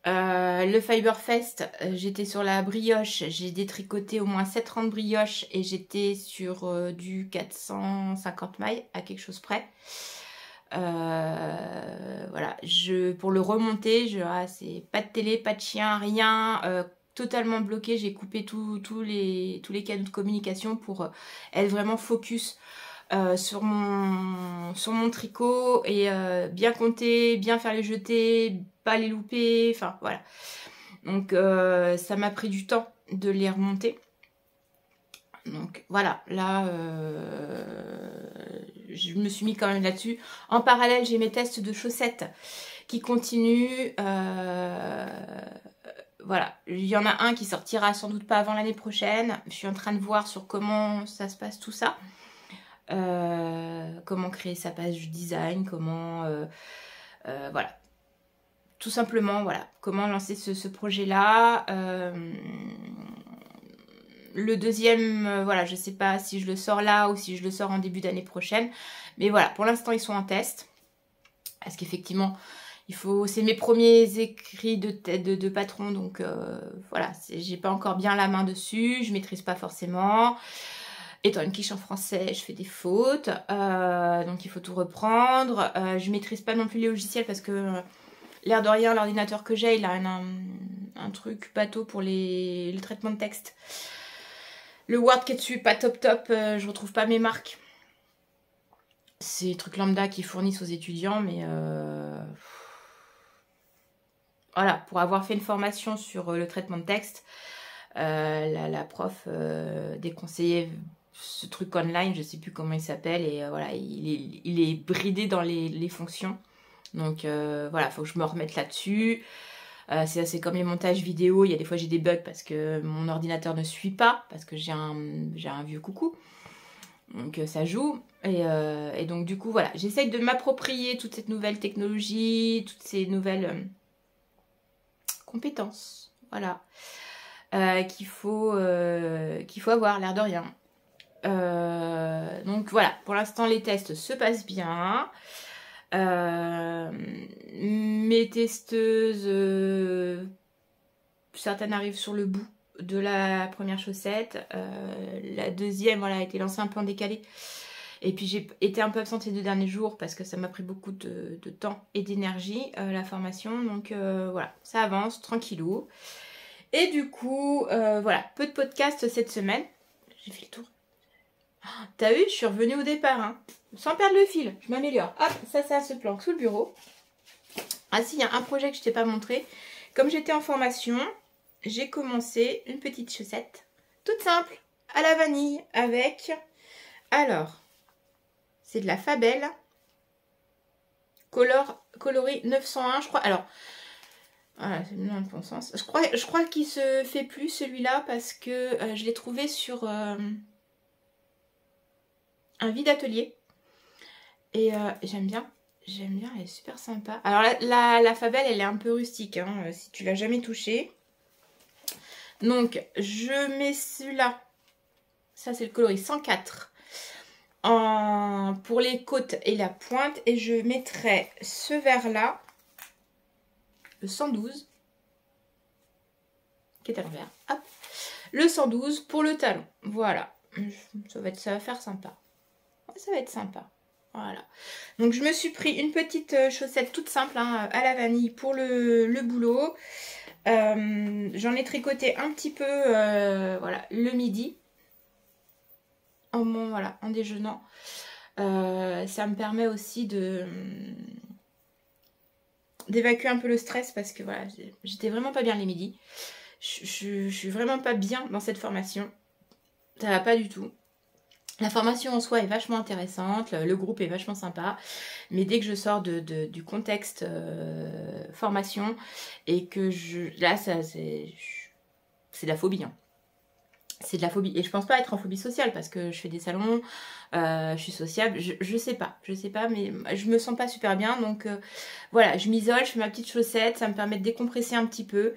[SPEAKER 1] Le Fiberfest, j'étais sur la brioche, j'ai détricoté au moins 7 rangs de brioche et j'étais sur du 450 mailles à quelque chose près. Voilà, pour le remonter, c'est pas de télé, pas de chien, rien, totalement bloqué. J'ai coupé tous les canaux de communication pour être vraiment focus sur mon tricot et bien compter, bien faire les jetés, pas les louper, enfin voilà. Donc ça m'a pris du temps de les remonter. Donc voilà, là je me suis mis quand même là-dessus. En parallèle, j'ai mes tests de chaussettes qui continuent. Voilà, il y en a un qui sortira sans doute pas avant l'année prochaine. Je suis en train de voir sur comment ça se passe tout ça. Comment créer sa page design, comment... voilà. Tout simplement, voilà. Comment lancer ce projet-là. Le deuxième, voilà, je sais pas si je le sors là ou si je le sors en début d'année prochaine. Mais voilà, pour l'instant, ils sont en test. Parce qu'effectivement, c'est mes premiers écrits de patron. Donc voilà, j'ai pas encore bien la main dessus. Je maîtrise pas forcément. Étant une quiche en français, je fais des fautes. Donc il faut tout reprendre. Je maîtrise pas non plus les logiciels parce que l'air de rien, l'ordinateur que j'ai, il a un truc bateau pour le traitement de texte. Le Word qui est dessus, pas top, je retrouve pas mes marques. C'est des trucs lambda qu'ils fournissent aux étudiants, mais voilà, pour avoir fait une formation sur le traitement de texte, la prof déconseillait ce truc online, je sais plus comment il s'appelle, et voilà, il est bridé dans les fonctions. Donc voilà, faut que je me remette là-dessus. C'est comme les montages vidéo, il y a des fois j'ai des bugs parce que mon ordinateur ne suit pas, parce que j'ai un vieux coucou. Donc ça joue. Et donc du coup voilà, j'essaye de m'approprier toute cette nouvelle technologie, toutes ces nouvelles compétences. Voilà. Qu'il faut avoir, l'air de rien. Donc voilà, pour l'instant les tests se passent bien. Mes testeuses, certaines arrivent sur le bout de la première chaussette. La deuxième, voilà, a été lancée un peu en décalé. Et puis j'ai été un peu absente ces 2 derniers jours parce que ça m'a pris beaucoup de temps et d'énergie, la formation. Donc voilà, ça avance, tranquillou. Et du coup, voilà, peu de podcasts cette semaine. J'ai fait le tour. T'as vu, je suis revenue au départ, hein. Sans perdre le fil, je m'améliore. Hop, ça se planque sous le bureau. Ah si, il y a un projet que je t'ai pas montré. Comme j'étais en formation, j'ai commencé une petite chaussette toute simple, à la vanille, avec... Alors, c'est de la Fabel, coloris 901, je crois. Alors, voilà, c'est dans le bon sens. Je crois qu'il se fait plus celui-là parce que je l'ai trouvé sur un vide atelier. Et j'aime bien, elle est super sympa. Alors la Fabel, elle est un peu rustique, hein, si tu l'as jamais touchée. Donc je mets celui-là, ça c'est le coloris 104, pour les côtes et la pointe. Et je mettrai ce vert-là, le 112, qui est à l'envers. Hop, le 112 pour le talon. Voilà, ça va faire sympa. Ça va être sympa. Voilà. Donc je me suis pris une petite chaussette toute simple, hein, à la vanille pour le boulot. J'en ai tricoté un petit peu voilà, le midi. Voilà, en déjeunant. Ça me permet aussi d'évacuer un peu le stress parce que voilà, j'étais vraiment pas bien les midis. Je suis vraiment pas bien dans cette formation. Ça va pas du tout. La formation en soi est vachement intéressante, le groupe est vachement sympa, mais dès que je sors du contexte formation et que là, c'est de la phobie. Hein. C'est de la phobie. Et je pense pas être en phobie sociale parce que je fais des salons, je suis sociable, je sais pas, mais je me sens pas super bien. Donc voilà, je m'isole, je fais ma petite chaussette, ça me permet de décompresser un petit peu.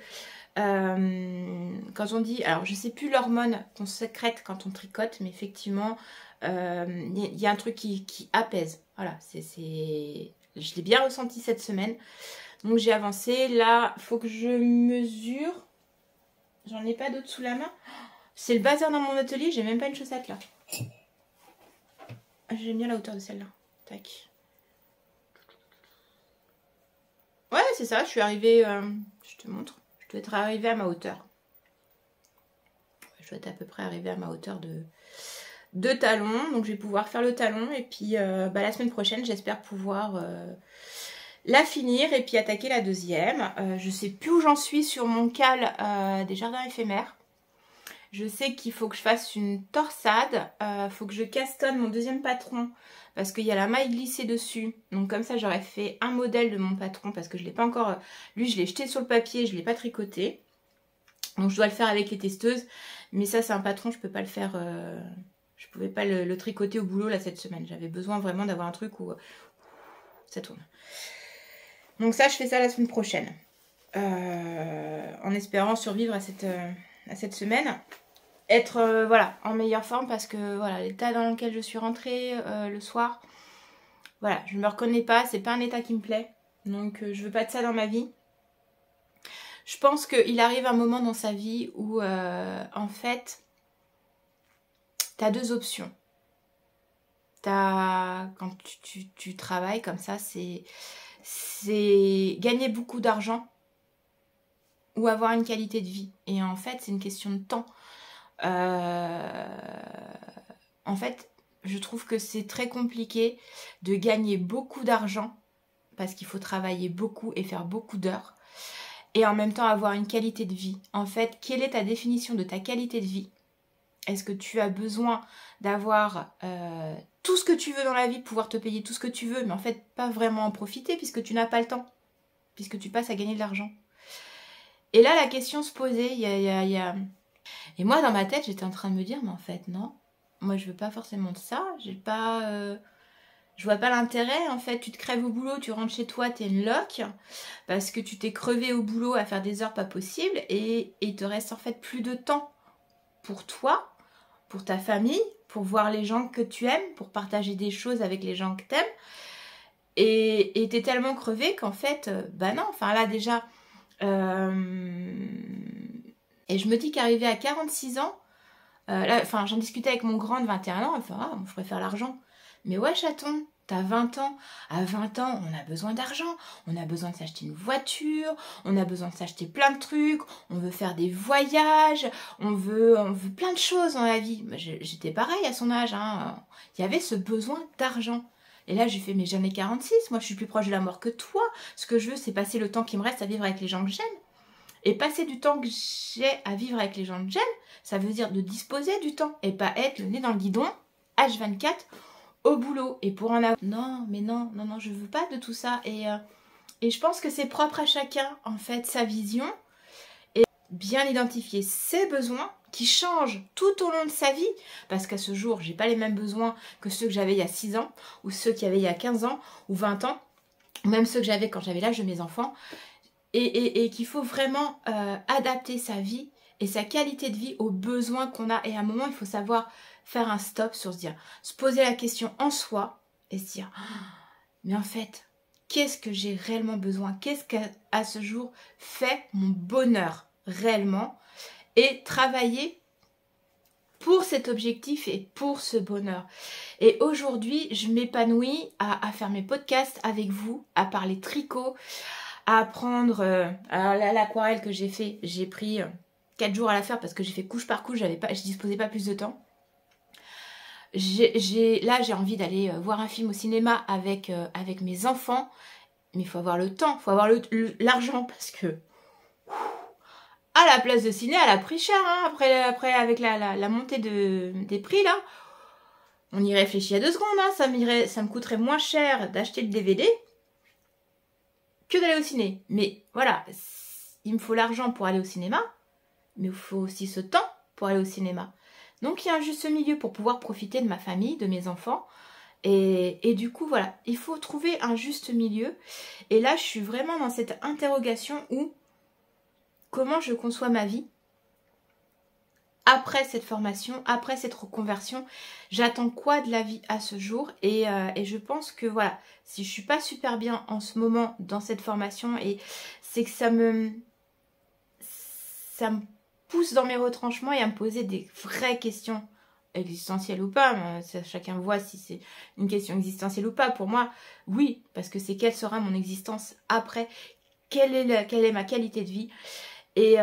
[SPEAKER 1] Quand on dit, alors je sais plus l'hormone qu'on sécrète quand on tricote, mais effectivement il y a un truc qui apaise. Voilà, je l'ai bien ressenti cette semaine. Donc j'ai avancé. Là, faut que je mesure. J'en ai pas d'autres sous la main. C'est le bazar dans mon atelier, j'ai même pas une chaussette là. J'aime bien la hauteur de celle-là. Tac. c'est ça, je suis arrivée, je te montre, je dois être arrivée à ma hauteur. Je dois être à peu près arrivée à ma hauteur de talon, donc je vais pouvoir faire le talon et puis la semaine prochaine j'espère pouvoir la finir et puis attaquer la deuxième. Je sais plus où j'en suis sur mon cal des jardins éphémères. Je sais qu'il faut que je fasse une torsade, faut que je castonne mon deuxième patron parce qu'il y a la maille glissée dessus. Donc comme ça j'aurais fait un modèle de mon patron parce que je l'ai pas encore, lui je l'ai jeté sur le papier, je l'ai pas tricoté. Donc je dois le faire avec les testeuses, mais ça c'est un patron, je peux pas le faire, je pouvais pas le tricoter au boulot là cette semaine. J'avais besoin vraiment d'avoir un truc où ça tourne. Donc ça je fais ça la semaine prochaine, en espérant survivre à cette semaine. Être voilà, en meilleure forme parce que voilà, l'état dans lequel je suis rentrée le soir, voilà, je ne me reconnais pas, c'est pas un état qui me plaît. Donc je veux pas de ça dans ma vie. Je pense qu'il arrive un moment dans sa vie où en fait, tu as deux options. Quand tu travailles comme ça, c'est gagner beaucoup d'argent ou avoir une qualité de vie. Et en fait, c'est une question de temps. En fait, je trouve que c'est très compliqué de gagner beaucoup d'argent parce qu'il faut travailler beaucoup et faire beaucoup d'heures et en même temps avoir une qualité de vie. En fait, quelle est ta définition de ta qualité de vie? Est-ce que tu as besoin d'avoir tout ce que tu veux dans la vie, pouvoir te payer tout ce que tu veux, mais en fait pas vraiment en profiter puisque tu n'as pas le temps, puisque tu passes à gagner de l'argent? Et là, la question se posait, Et moi, dans ma tête, j'étais en train de me dire, mais en fait, non. Moi, je veux pas forcément de ça. Je vois pas l'intérêt. En fait, tu te crèves au boulot, tu rentres chez toi, t'es une loque. Parce que tu t'es crevé au boulot à faire des heures pas possibles. Et il te reste en fait plus de temps pour toi, pour ta famille, pour voir les gens que tu aimes, pour partager des choses avec les gens que t'aimes. Et t'es tellement crevé qu'en fait, bah non. Enfin là, déjà... Et je me dis qu'arriver à 46 ans, j'en discutais avec mon grand de 21 ans, enfin, je préfère l'argent. Mais ouais, chaton, t'as 20 ans. À 20 ans, on a besoin d'argent. On a besoin de s'acheter une voiture, on a besoin de s'acheter plein de trucs, on veut faire des voyages, on veut plein de choses dans la vie. J'étais pareil à son âge, hein. Il y avait ce besoin d'argent. Et là, j'ai fait, mais jamais 46, moi je suis plus proche de la mort que toi. Ce que je veux, c'est passer le temps qui me reste à vivre avec les gens que j'aime. Et passer du temps que j'ai à vivre avec les gens que j'aime, ça veut dire de disposer du temps et pas être le nez dans le guidon, H24, au boulot. Et pour en avoir... Non, mais non, je veux pas de tout ça. Et je pense que c'est propre à chacun, en fait, sa vision. Et bien identifier ses besoins qui changent tout au long de sa vie. Parce qu'à ce jour, j'ai pas les mêmes besoins que ceux que j'avais il y a 6 ans, ou ceux qu'il y avait il y a 15 ans, ou 20 ans, ou même ceux que j'avais quand j'avais l'âge de mes enfants. Et qu'il faut vraiment adapter sa vie et sa qualité de vie aux besoins qu'on a. Et à un moment, il faut savoir faire un stop sur se poser la question en soi et se dire, mais en fait, qu'est-ce que j'ai réellement besoin? Qu'est-ce qu'à ce jour fait mon bonheur réellement? Et travailler pour cet objectif et pour ce bonheur. Et aujourd'hui, je m'épanouis à faire mes podcasts avec vous, à parler tricot, à apprendre. Alors là, l'aquarelle que j'ai fait, j'ai pris 4 jours à la faire parce que j'ai fait couche par couche, je disposais pas plus de temps. Là, j'ai envie d'aller voir un film au cinéma avec mes enfants, mais il faut avoir le temps, il faut avoir l'argent parce que à la place de ciné, elle a pris cher, hein, après avec la montée des prix là. On y réfléchit à 2 secondes, hein, ça me coûterait moins cher d'acheter le DVD que d'aller au ciné. Mais voilà, il me faut l'argent pour aller au cinéma, mais il faut aussi ce temps pour aller au cinéma. Donc il y a un juste milieu pour pouvoir profiter de ma famille, de mes enfants. Et du coup, voilà, il faut trouver un juste milieu. Et là, je suis vraiment dans cette interrogation où comment je conçois ma vie après cette formation, après cette reconversion. J'attends quoi de la vie à ce jour? Et je pense que voilà, si je suis pas super bien en ce moment dans cette formation, et c'est que ça me pousse dans mes retranchements et à me poser des vraies questions existentielles ou pas. Chacun voit si c'est une question existentielle ou pas. Pour moi, oui, parce que c'est quelle sera mon existence après. quelle est ma qualité de vie. Et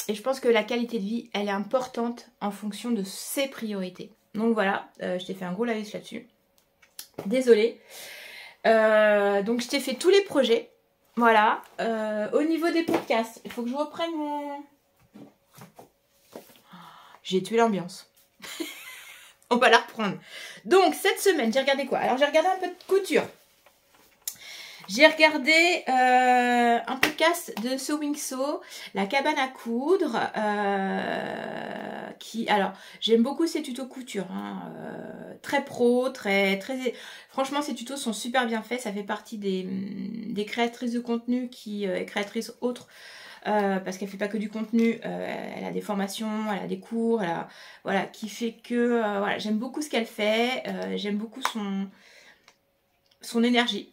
[SPEAKER 1] je pense que la qualité de vie, elle est importante en fonction de ses priorités. Donc voilà, je t'ai fait un gros laïus là-dessus. Désolée. Donc je t'ai fait tous les projets. Voilà. Au niveau des podcasts, il faut que je reprenne mon... J'ai tué l'ambiance. On va la reprendre. Donc cette semaine, j'ai regardé quoi? Alors j'ai regardé un peu de couture. J'ai regardé un podcast de Sewing Sew, la cabane à coudre, alors j'aime beaucoup ces tutos couture, hein, très pro, très, franchement ces tutos sont super bien faits, ça fait partie des créatrices de contenu qui est créatrice autre. Parce qu'elle fait pas que du contenu, elle a des formations, elle a des cours, voilà, qui fait que voilà, j'aime beaucoup ce qu'elle fait, j'aime beaucoup son énergie,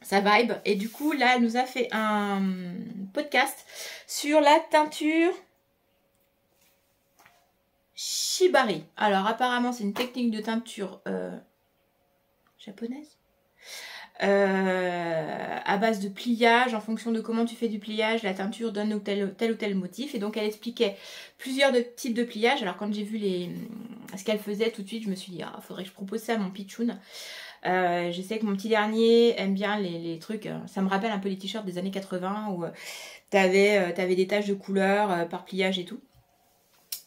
[SPEAKER 1] sa vibe. Et du coup là elle nous a fait un podcast sur la teinture Shibari. Alors apparemment c'est une technique de teinture japonaise, à base de pliage. En fonction de comment tu fais du pliage, la teinture donne tel ou tel motif. Et donc elle expliquait plusieurs types de pliage. Alors quand j'ai vu ce qu'elle faisait, tout de suite je me suis dit ah, faudrait que je propose ça à mon pitchoun. Je sais que mon petit dernier aime bien les trucs, ça me rappelle un peu les t-shirts des années 80 où t'avais des taches de couleur par pliage et tout.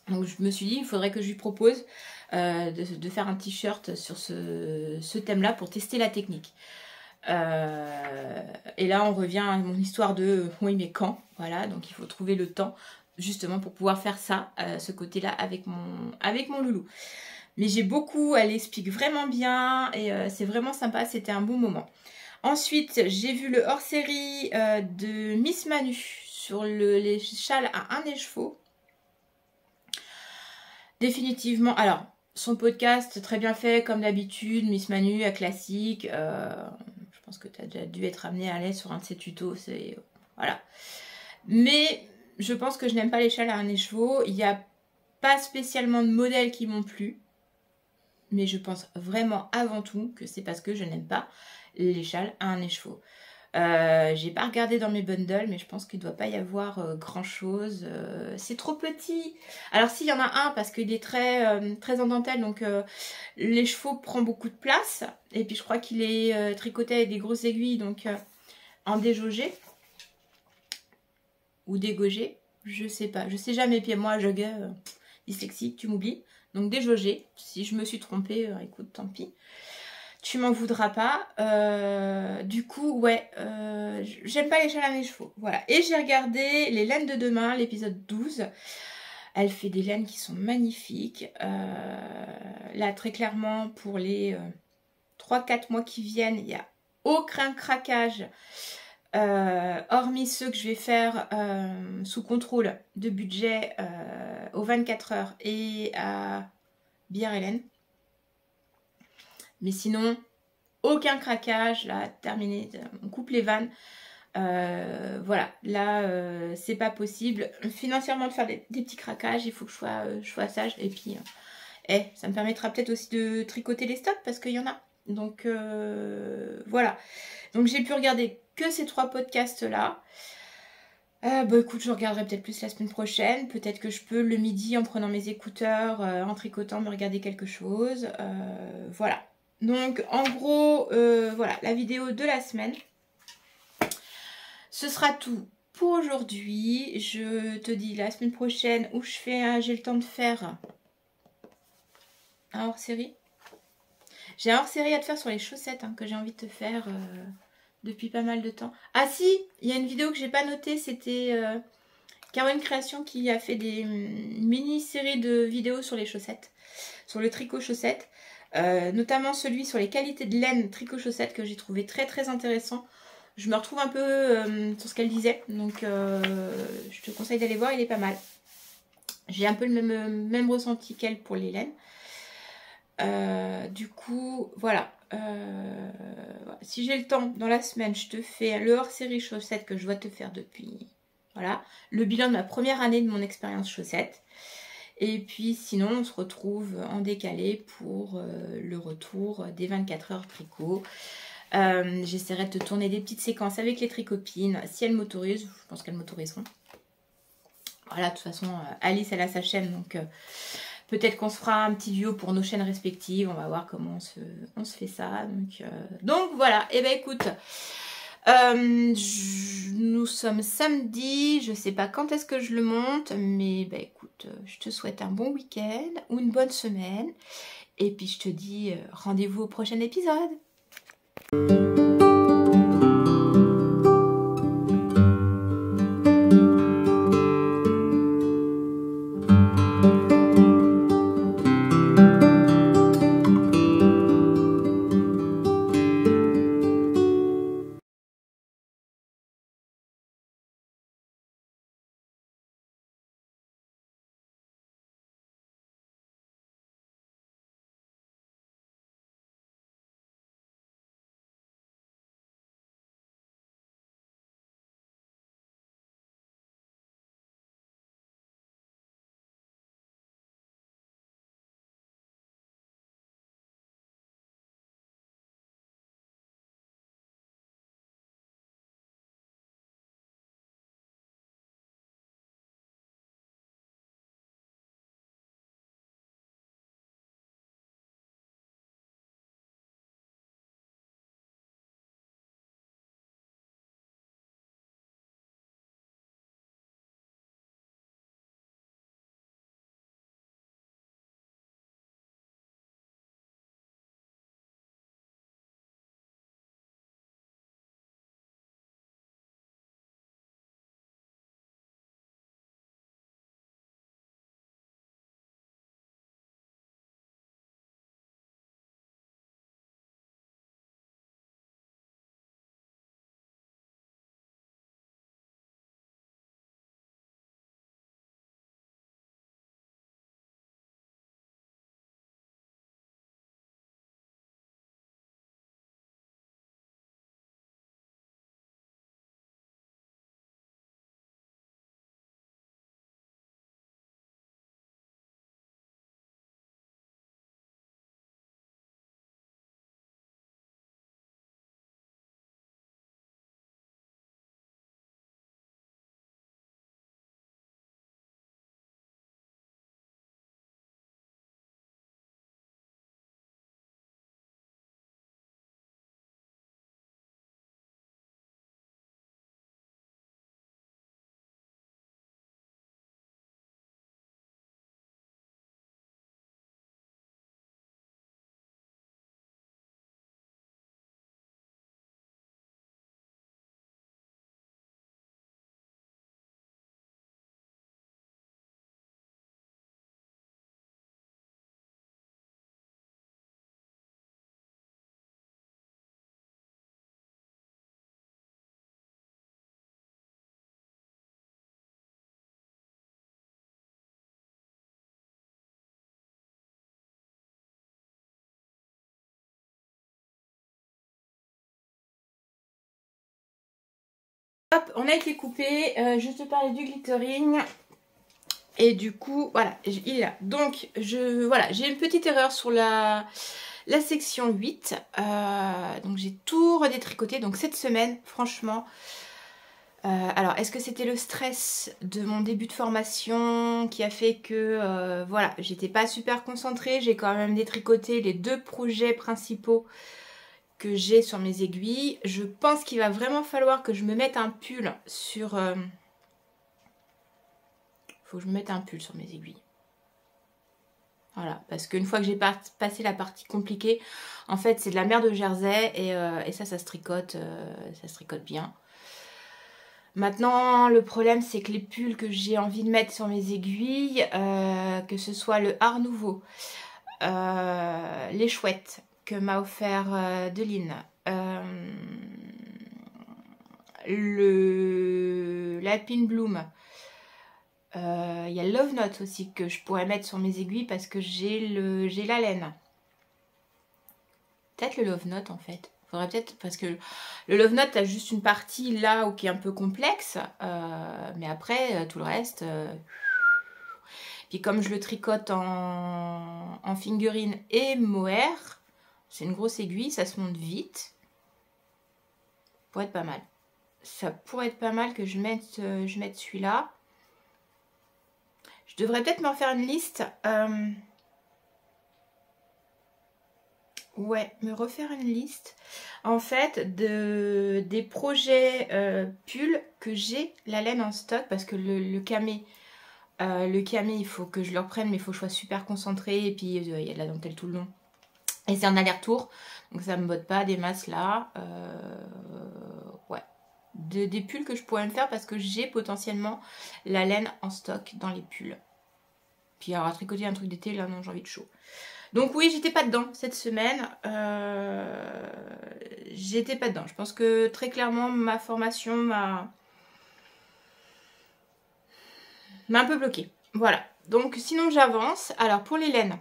[SPEAKER 1] Donc je me suis dit il faudrait que je lui propose de faire un t-shirt sur ce thème-là pour tester la technique. Et là on revient à mon histoire de oui mais quand, voilà, donc il faut trouver le temps justement pour pouvoir faire ça, ce côté-là avec mon loulou. Mais j'ai beaucoup, elle explique vraiment bien et c'est vraiment sympa, c'était un bon moment. Ensuite, j'ai vu le hors-série de Miss Manu sur les châles à un écheveau. Définitivement, alors, son podcast, très bien fait, comme d'habitude, Miss Manu, à classique. Je pense que tu as déjà dû être amené à aller sur un de ses tutos, voilà. Mais je pense que je n'aime pas les châles à un écheveau. Il n'y a pas spécialement de modèles qui m'ont plu. Mais je pense vraiment avant tout que c'est parce que je n'aime pas les châles à un écheveau. J'ai pas regardé dans mes bundles, mais je pense qu'il ne doit pas y avoir grand chose. C'est trop petit. Alors s'il y en a un, parce qu'il est très, très en dentelle, donc l'écheveau prend beaucoup de place. Et puis je crois qu'il est tricoté avec des grosses aiguilles, donc en déjaugé. Ou dégaugé, je sais pas. Je sais jamais, puis moi, jogger, dyslexique, tu m'oublies. Donc déjaugé, si je me suis trompée, écoute, tant pis. Tu m'en voudras pas. Du coup, ouais, j'aime pas les châles à mes chevaux. Voilà. Et j'ai regardé Les laines de demain, l'épisode 12. Elle fait des laines qui sont magnifiques. Là, très clairement, pour les 3-4 mois qui viennent, il n'y a aucun craquage. Hormis ceux que je vais faire sous contrôle de budget aux 24 heures et à Bière Hélène. Mais sinon, aucun craquage, là, terminé, on coupe les vannes. Voilà, là, c'est pas possible. Financièrement, de faire des petits craquages, il faut que je sois sage. Et puis, ça me permettra peut-être aussi de tricoter les stocks parce qu'il y en a. Donc, voilà. Donc, j'ai pu regarder que ces 3 podcasts-là. Écoute, je regarderai peut-être plus la semaine prochaine. Peut-être que je peux le midi, en prenant mes écouteurs, en tricotant, me regarder quelque chose. Voilà. Donc, en gros, voilà, la vidéo de la semaine. Ce sera tout pour aujourd'hui. Je te dis la semaine prochaine où j'ai le temps de faire un hors-série. J'ai un hors-série à te faire sur les chaussettes que j'ai envie de te faire depuis pas mal de temps. Ah si, il y a une vidéo que j'ai pas notée, c'était Caroline Création qui a fait des mini-séries de vidéos sur les chaussettes, sur le tricot chaussettes, notamment celui sur les qualités de laine tricot chaussettes que j'ai trouvé très très intéressant. Je me retrouve un peu sur ce qu'elle disait, donc je te conseille d'aller voir, il est pas mal. J'ai un peu le même ressenti qu'elle pour les laines. Du coup, voilà. Si j'ai le temps dans la semaine, je te fais le hors-série chaussettes que je dois te faire depuis... Voilà. Le bilan de ma première année de mon expérience chaussettes. Et puis sinon, on se retrouve en décalé pour le retour des 24 heures tricot. J'essaierai de te tourner des petites séquences avec les tricopines. Si elles m'autorisent, je pense qu'elles m'autoriseront. Voilà, de toute façon, Alice, elle a sa chaîne, donc peut-être qu'on se fera un petit duo pour nos chaînes respectives. On va voir comment on se fait ça. Donc voilà, et ben écoute, nous sommes samedi, je sais pas quand est-ce que je le monte, mais ben écoute, je te souhaite un bon week-end ou une bonne semaine. Et puis je te dis rendez-vous au prochain épisode. Hop, on a été coupé. Je te parlais du glittering. Et du coup, voilà, il est là. Donc, voilà, j'ai une petite erreur sur la section 8. Donc, j'ai tout redétricoté. Donc, cette semaine, franchement... alors, est-ce que c'était le stress de mon début de formation qui a fait que, voilà, j'étais pas super concentrée. J'ai quand même détricoté les 2 projets principaux que j'ai sur mes aiguilles. Je pense qu'il va vraiment falloir que je me mette un pull sur... faut que je me mette un pull sur mes aiguilles. Voilà, parce qu'une fois que j'ai passé la partie compliquée, en fait c'est de la mer de Jersey et ça se tricote bien. Maintenant le problème c'est que les pulls que j'ai envie de mettre sur mes aiguilles, que ce soit le Art Nouveau, les chouettes que m'a offert Deline, l'Alpine Bloom, il y a Love Note aussi que je pourrais mettre sur mes aiguilles parce que j'ai la laine. Peut-être le Love Note en fait. Faudrait peut-être, parce que le Love Note a juste une partie là où qui est un peu complexe, mais après tout le reste. Puis comme je le tricote en figurine et mohair, c'est une grosse aiguille, ça se monte vite. pourrait être pas mal. Ça pourrait être pas mal que je mette celui-là. Je devrais peut-être m'en faire une liste. Ouais, me refaire une liste. En fait, des projets pulls que j'ai la laine en stock. Parce que le camé, il faut que je le reprenne. Mais il faut que je sois super concentrée. Et puis, il y a de la dentelle tout le long. Et c'est un aller-retour. Donc, ça me botte pas des masses là. Ouais. Des pulls que je pourrais me faire parce que j'ai potentiellement la laine en stock dans les pulls. Puis alors à tricoter un truc d'été, là non, j'ai envie de chaud. Donc oui, j'étais pas dedans cette semaine. J'étais pas dedans. Je pense que très clairement ma formation m'a un peu bloquée. Voilà. Donc sinon j'avance. Alors pour les laines,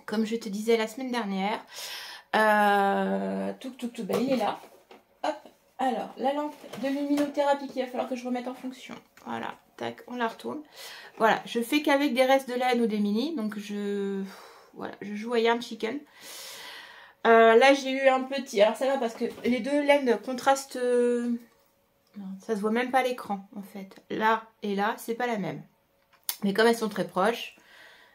[SPEAKER 1] comme je te disais la semaine dernière, bah, il est là. Hop. Alors la lampe de luminothérapie qu'il va falloir que je remette en fonction. Voilà. Tac, on la retourne. Voilà, je fais qu'avec des restes de laine ou des mini. Donc voilà, je joue à Yarn Chicken. Là j'ai eu un petit. Alors ça va parce que les deux laines contrastent. Non, ça se voit même pas à l'écran en fait. Là et là, c'est pas la même. Mais comme elles sont très proches,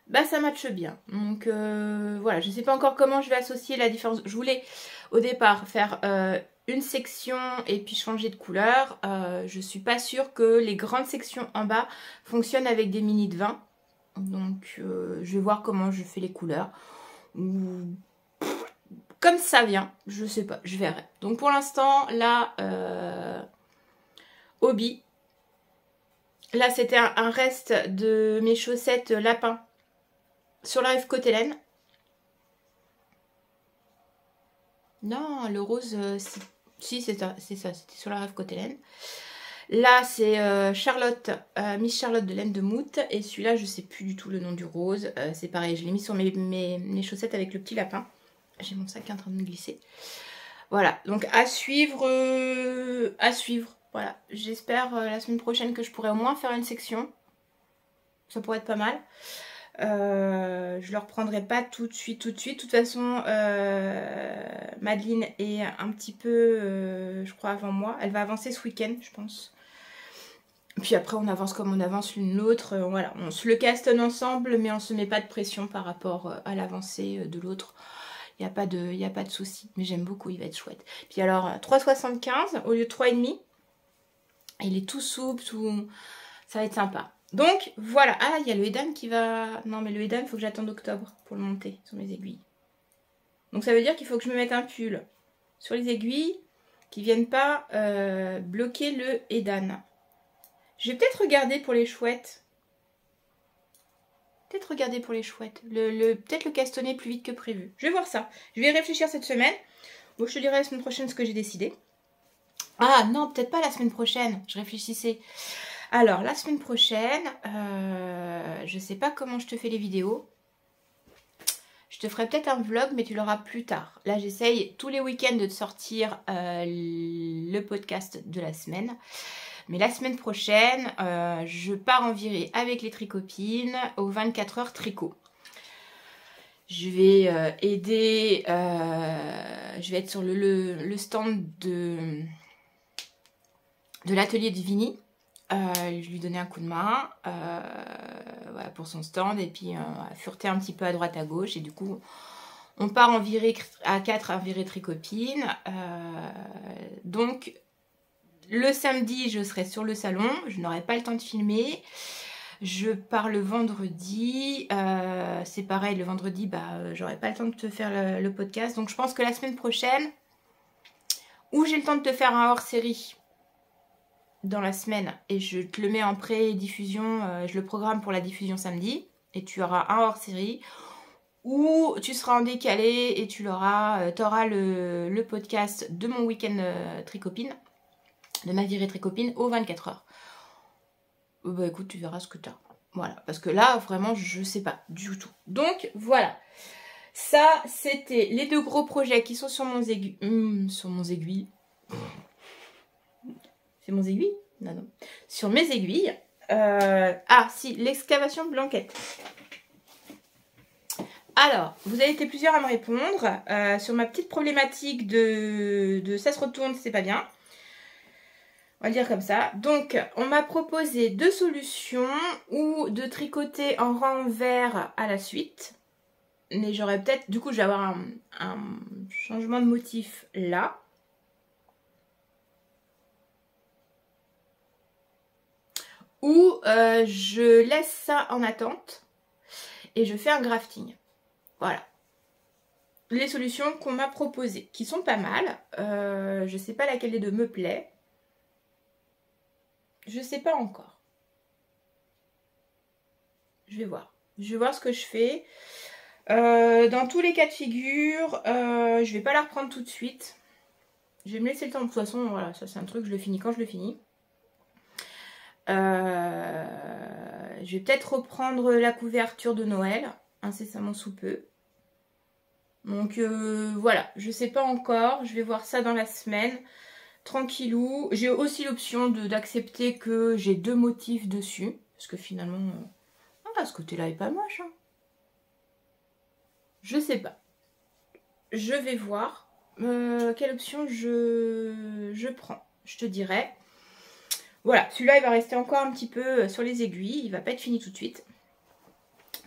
[SPEAKER 1] bah ça matche bien. Donc voilà, je sais pas encore comment je vais associer la différence. Je voulais au départ faire une section et puis changer de couleur. Je suis pas sûre que les grandes sections en bas fonctionnent avec des mini de 20. Donc je vais voir comment je fais les couleurs. Comme ça vient, je sais pas, je verrai. Donc pour l'instant, là, hobby. Là, c'était un reste de mes chaussettes lapin sur la rêve côté laine. Non, le rose, si c'est ça, c'était sur la rêve côté laine. Là, c'est Charlotte, Miss Charlotte de laine de Mout. Et celui-là, je sais plus du tout le nom du rose. C'est pareil, je l'ai mis sur mes chaussettes avec le petit lapin. J'ai mon sac qui est en train de me glisser. Voilà, donc à suivre. Voilà, j'espère la semaine prochaine que je pourrai au moins faire une section. Ça pourrait être pas mal. Je le reprendrai pas tout de suite. De toute façon, Madeleine est un petit peu, je crois, avant moi. Elle va avancer ce week-end, je pense. Puis après, on avance comme on avance l'une l'autre. Voilà, on se le castonne ensemble, mais on se met pas de pression par rapport à l'avancée de l'autre. Il n'y a pas de souci. Mais j'aime beaucoup, il va être chouette. Puis alors, 3,75 au lieu de 3,5. Il est tout souple, tout... Ça va être sympa. Donc, voilà. Ah, il y a le Edan qui va... Non, mais le Edan, il faut que j'attende octobre pour le monter sur mes aiguilles. Donc, ça veut dire qu'il faut que je me mette un pull sur les aiguilles qui ne viennent pas bloquer le Edan. Je vais peut-être regarder pour les chouettes. Peut-être le castonner plus vite que prévu. Je vais voir ça. Je vais y réfléchir cette semaine. Bon, je te dirai la semaine prochaine ce que j'ai décidé. Ah non, peut-être pas la semaine prochaine. Je réfléchissais. Alors, la semaine prochaine, je sais pas comment je te fais les vidéos. Je te ferai peut-être un vlog, mais tu l'auras plus tard. Là, j'essaye tous les week-ends de te sortir le podcast de la semaine. Mais la semaine prochaine, je pars en virée avec les tricopines aux 24 heures tricot. Je vais aider, je vais être sur le stand de l'atelier de Vini. Je lui donnais un coup de main voilà, pour son stand et puis fureter un petit peu à droite à gauche. Et du coup, on part en virée à 4 en virée tricopine. Donc, le samedi, je serai sur le salon. Je n'aurai pas le temps de filmer. Je pars le vendredi. C'est pareil, le vendredi, bah, j'aurai pas le temps de te faire le podcast. Donc, je pense que la semaine prochaine, ou j'ai le temps de te faire un hors-série dans la semaine et je te le mets en pré-diffusion, je le programme pour la diffusion samedi et tu auras un hors-série, ou tu seras en décalé et tu auras le podcast de mon week-end tricopine, de ma virée tricopine aux 24 heures. Bah écoute, tu verras ce que tu as. Voilà, parce que là, vraiment, je sais pas du tout. Donc, voilà. Ça, c'était les deux gros projets qui sont sur mon aiguille. Sur mon aiguille. C'est mon aiguille? Non, non. Sur mes aiguilles. Ah, si, l'excavation de blanquette. Alors, vous avez été plusieurs à me répondre sur ma petite problématique de ça se retourne, c'est pas bien. On va le dire comme ça. Donc, on m'a proposé 2 solutions, ou de tricoter en rang vert à la suite. Mais j'aurais peut-être... Du coup, je vais avoir un changement de motif là. Ou je laisse ça en attente et je fais un grafting. Voilà. Les solutions qu'on m'a proposées, qui sont pas mal. Je sais pas laquelle des deux me plaît. Je sais pas encore. Je vais voir. Je vais voir ce que je fais. Dans tous les cas de figure, je vais pas la reprendre tout de suite. Je vais me laisser le temps. De toute façon, voilà, ça c'est un truc, je le finis quand je le finis. Je vais peut-être reprendre la couverture de Noël, incessamment sous peu. Donc voilà, je sais pas encore, je vais voir ça dans la semaine, tranquillou. J'ai aussi l'option d'accepter que j'ai 2 motifs dessus, parce que finalement, ce côté-là est pas moche. Hein. Je sais pas. Je vais voir quelle option je prends, je te dirai. Voilà, celui-là il va rester encore un petit peu sur les aiguilles, il va pas être fini tout de suite.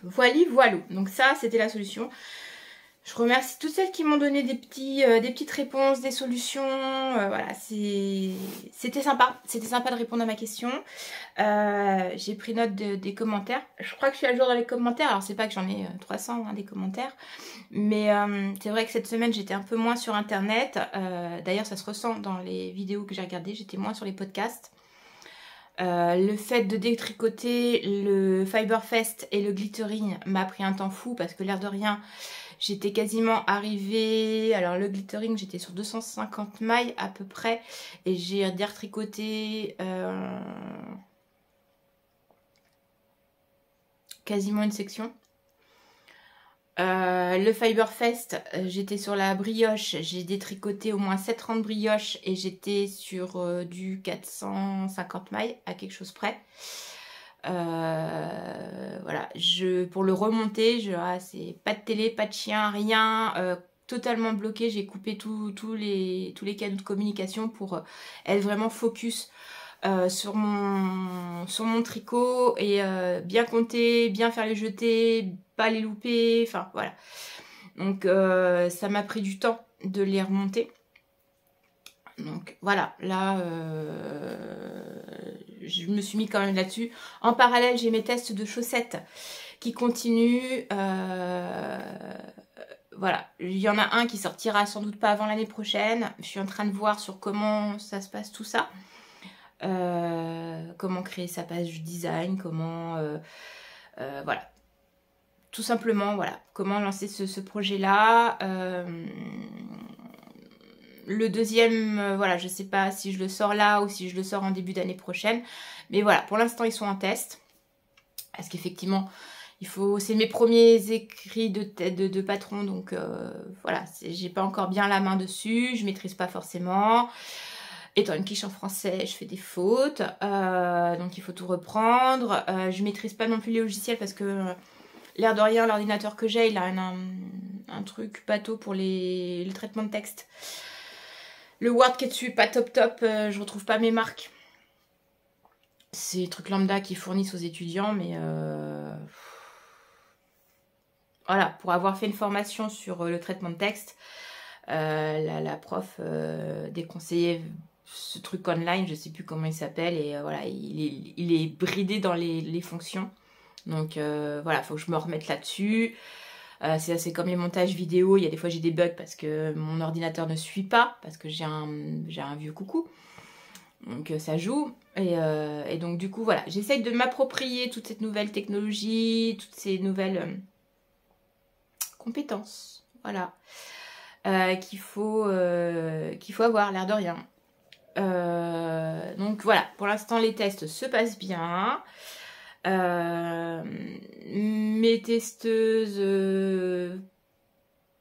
[SPEAKER 1] Voilà. Donc ça, c'était la solution. Je remercie toutes celles qui m'ont donné des petites réponses, des solutions. Voilà, c'était sympa. C'était sympa de répondre à ma question. J'ai pris note des commentaires. Je crois que je suis à jour dans les commentaires. Alors, c'est pas que j'en ai 300 hein, des commentaires. Mais c'est vrai que cette semaine, j'étais un peu moins sur Internet. D'ailleurs, ça se ressent dans les vidéos que j'ai regardées. J'étais moins sur les podcasts. Le fait de détricoter le Fiberfest et le glittering m'a pris un temps fou parce que l'air de rien, j'étais quasiment arrivée, alors le glittering j'étais sur 250 mailles à peu près et j'ai détricoté quasiment une section. Le Fiberfest, j'étais sur la brioche, j'ai détricoté au moins 7 rangs de brioche et j'étais sur du 450 mailles à quelque chose près. Voilà, pour le remonter, c'est pas de télé, pas de chien, rien, totalement bloqué. J'ai coupé tous les canaux de communication pour être vraiment focus sur mon tricot et bien compter, bien faire les jetés, pas les louper, enfin voilà. Donc ça m'a pris du temps de les remonter. Donc voilà, là je me suis mis quand même là-dessus. En parallèle, j'ai mes tests de chaussettes qui continuent. Voilà, il y en a un qui sortira sans doute pas avant l'année prochaine. Je suis en train de voir sur comment ça se passe tout ça. Comment créer sa page design, comment... voilà. Tout simplement, voilà. Comment lancer ce projet-là. Le deuxième, voilà, je sais pas si je le sors là ou si je le sors en début d'année prochaine. Mais voilà, pour l'instant, ils sont en test. Parce qu'effectivement, c'est mes premiers écrits de patron. Donc voilà, j'ai pas encore bien la main dessus. Je maîtrise pas forcément. Étant une quiche en français, je fais des fautes, donc il faut tout reprendre. Je maîtrise pas non plus les logiciels parce que l'air de rien, l'ordinateur que j'ai, il a un truc bateau pour le traitement de texte. Le Word qui est dessus, pas top, je retrouve pas mes marques. C'est des trucs lambda qu'ils fournissent aux étudiants, mais voilà, pour avoir fait une formation sur le traitement de texte, la prof déconseillait ce truc online, je sais plus comment il s'appelle, et voilà, il est bridé dans les fonctions. Donc voilà, faut que je me remette là-dessus. C'est comme les montages vidéo, il y a des fois j'ai des bugs parce que mon ordinateur ne suit pas, parce que j'ai un vieux coucou. Donc ça joue. Et donc du coup, voilà, j'essaye de m'approprier toute cette nouvelle technologie, toutes ces nouvelles compétences, voilà, qu'il faut avoir, l'air de rien. Donc voilà, pour l'instant les tests se passent bien. Mes testeuses,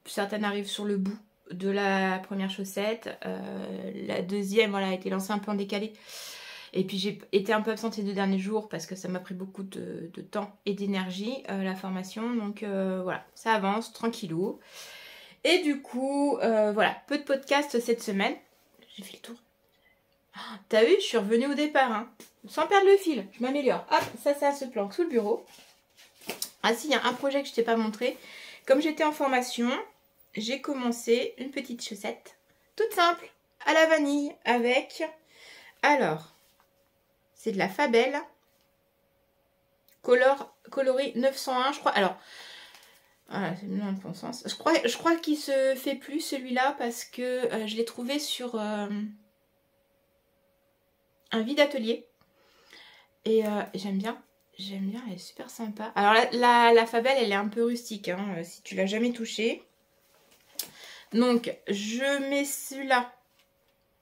[SPEAKER 1] certaines arrivent sur le bout de la première chaussette. La deuxième, voilà, a été lancée un peu en décalé. Et puis j'ai été un peu absente ces 2 derniers jours parce que ça m'a pris beaucoup de temps et d'énergie, la formation. Donc voilà, ça avance, tranquillou. Et du coup, voilà, peu de podcasts cette semaine. J'ai fait le tour. Oh, t'as vu, je suis revenue au départ, hein. Sans perdre le fil, je m'améliore. Hop, ça se planque sous le bureau. Ah si, il y a un projet que je t'ai pas montré. Comme j'étais en formation, j'ai commencé une petite chaussette toute simple, à la vanille, avec... Alors, c'est de la Fabel, coloris 901, je crois. Alors, voilà, c'est dans le bon sens. Je crois qu'il se fait plus celui-là parce que je l'ai trouvé sur un vide atelier. Et j'aime bien, elle est super sympa. Alors la Fabel, elle est un peu rustique, hein, si tu l'as jamais touchée. Donc, je mets celui-là.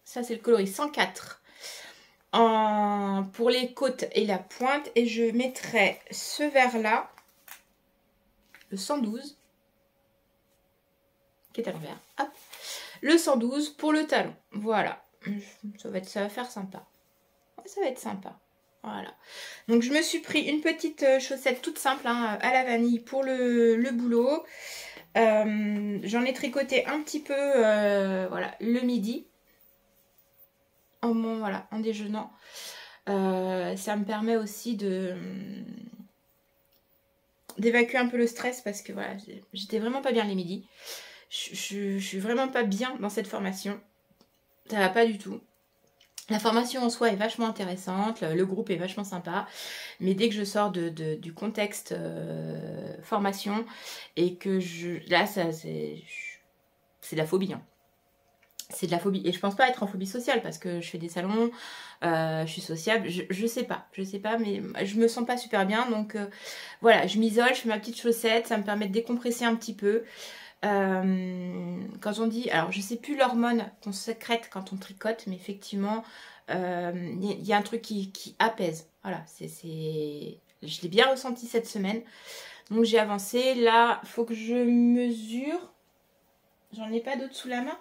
[SPEAKER 1] Ça, c'est le coloris 104 pour les côtes et la pointe. Et je mettrai ce vert-là, le 112, qui est à l'envers. Hop. Le 112 pour le talon. Voilà. Ça va faire sympa. Ça va être sympa. Voilà. Donc, je me suis pris une petite chaussette toute simple, hein, à la vanille pour le boulot. J'en ai tricoté un petit peu voilà, le midi en déjeunant. Ça me permet aussi d'évacuer un peu le stress parce que voilà, j'étais vraiment pas bien les midis. Je suis vraiment pas bien dans cette formation. Ça va pas du tout. La formation en soi est vachement intéressante, le groupe est vachement sympa, mais dès que je sors du contexte formation et que là, c'est de la phobie. Hein. C'est de la phobie. Et je pense pas être en phobie sociale parce que je fais des salons, je suis sociable, je sais pas, mais je me sens pas super bien. Donc voilà, je m'isole, je fais ma petite chaussette, ça me permet de décompresser un petit peu. Quand on dit, alors je sais plus l'hormone qu'on sécrète quand on tricote, mais effectivement il y a un truc qui apaise. Voilà, je l'ai bien ressenti cette semaine. Donc j'ai avancé. Là, faut que je mesure. J'en ai pas d'autres sous la main.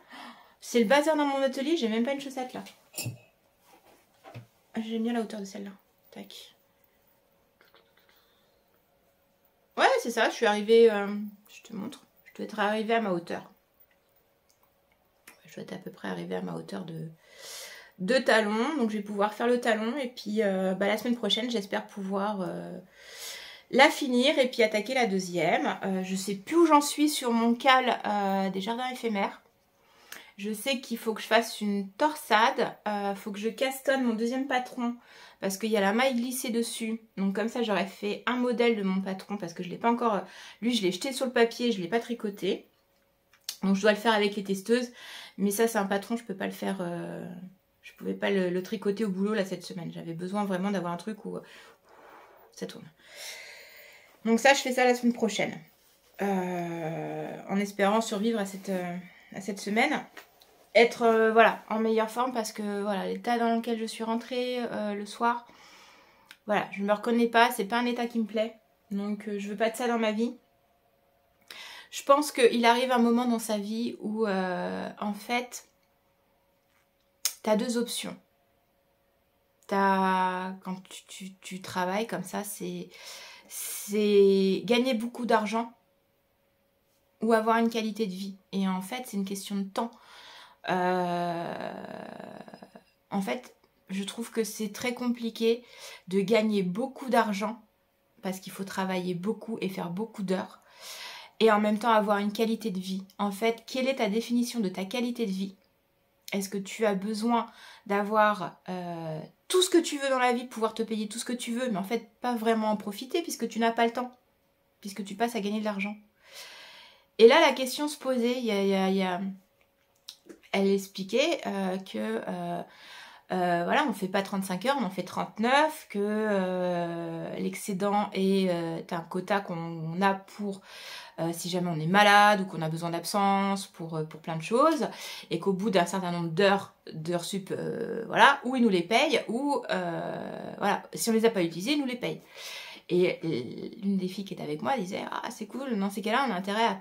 [SPEAKER 1] C'est le bazar dans mon atelier, j'ai même pas une chaussette là. J'aime bien la hauteur de celle-là. Tac. Ouais, c'est ça, je suis arrivée. Je te montre. Je dois être arrivée à ma hauteur. Je dois être à peu près arrivée à ma hauteur de talon. Donc je vais pouvoir faire le talon. Et puis la semaine prochaine, j'espère pouvoir la finir et puis attaquer la deuxième. Je sais plus où j'en suis sur mon cal des jardins éphémères. Je sais qu'il faut que je fasse une torsade. Faut que je castonne mon deuxième patron parce qu'il y a la maille glissée dessus. Donc comme ça, j'aurais fait un modèle de mon patron parce que je ne l'ai pas encore... Lui, je l'ai jeté sur le papier, je ne l'ai pas tricoté. Donc je dois le faire avec les testeuses. Mais ça, c'est un patron, je ne peux pas le faire... Je ne pouvais pas le tricoter au boulot là cette semaine. J'avais besoin vraiment d'avoir un truc où ça tourne. Donc ça, je fais ça la semaine prochaine. En espérant survivre à cette semaine. Être voilà, en meilleure forme parce que voilà, l'état dans lequel je suis rentrée le soir, voilà, je ne me reconnais pas, c'est pas un état qui me plaît. Donc je veux pas de ça dans ma vie. Je pense qu'il arrive un moment dans sa vie où en fait tu as deux options. Quand tu travailles comme ça, c'est gagner beaucoup d'argent ou avoir une qualité de vie. Et en fait, c'est une question de temps. En fait, je trouve que c'est très compliqué de gagner beaucoup d'argent parce qu'il faut travailler beaucoup et faire beaucoup d'heures et en même temps avoir une qualité de vie. En fait, quelle est ta définition de ta qualité de vie? Est-ce que tu as besoin d'avoir tout ce que tu veux dans la vie, pouvoir te payer tout ce que tu veux, mais en fait pas vraiment en profiter puisque tu n'as pas le temps, puisque tu passes à gagner de l'argent? Et là, la question se posait, elle expliquait que voilà, on ne fait pas 35 heures, on en fait 39, que l'excédent est un quota qu'on a pour si jamais on est malade ou qu'on a besoin d'absence pour plein de choses, et qu'au bout d'un certain nombre d'heures sup, voilà, ou ils nous les payent, ou voilà, si on les a pas utilisés, ils nous les payent. Et l'une des filles qui est avec moi disait « Ah, c'est cool, dans ces cas-là, on a intérêt à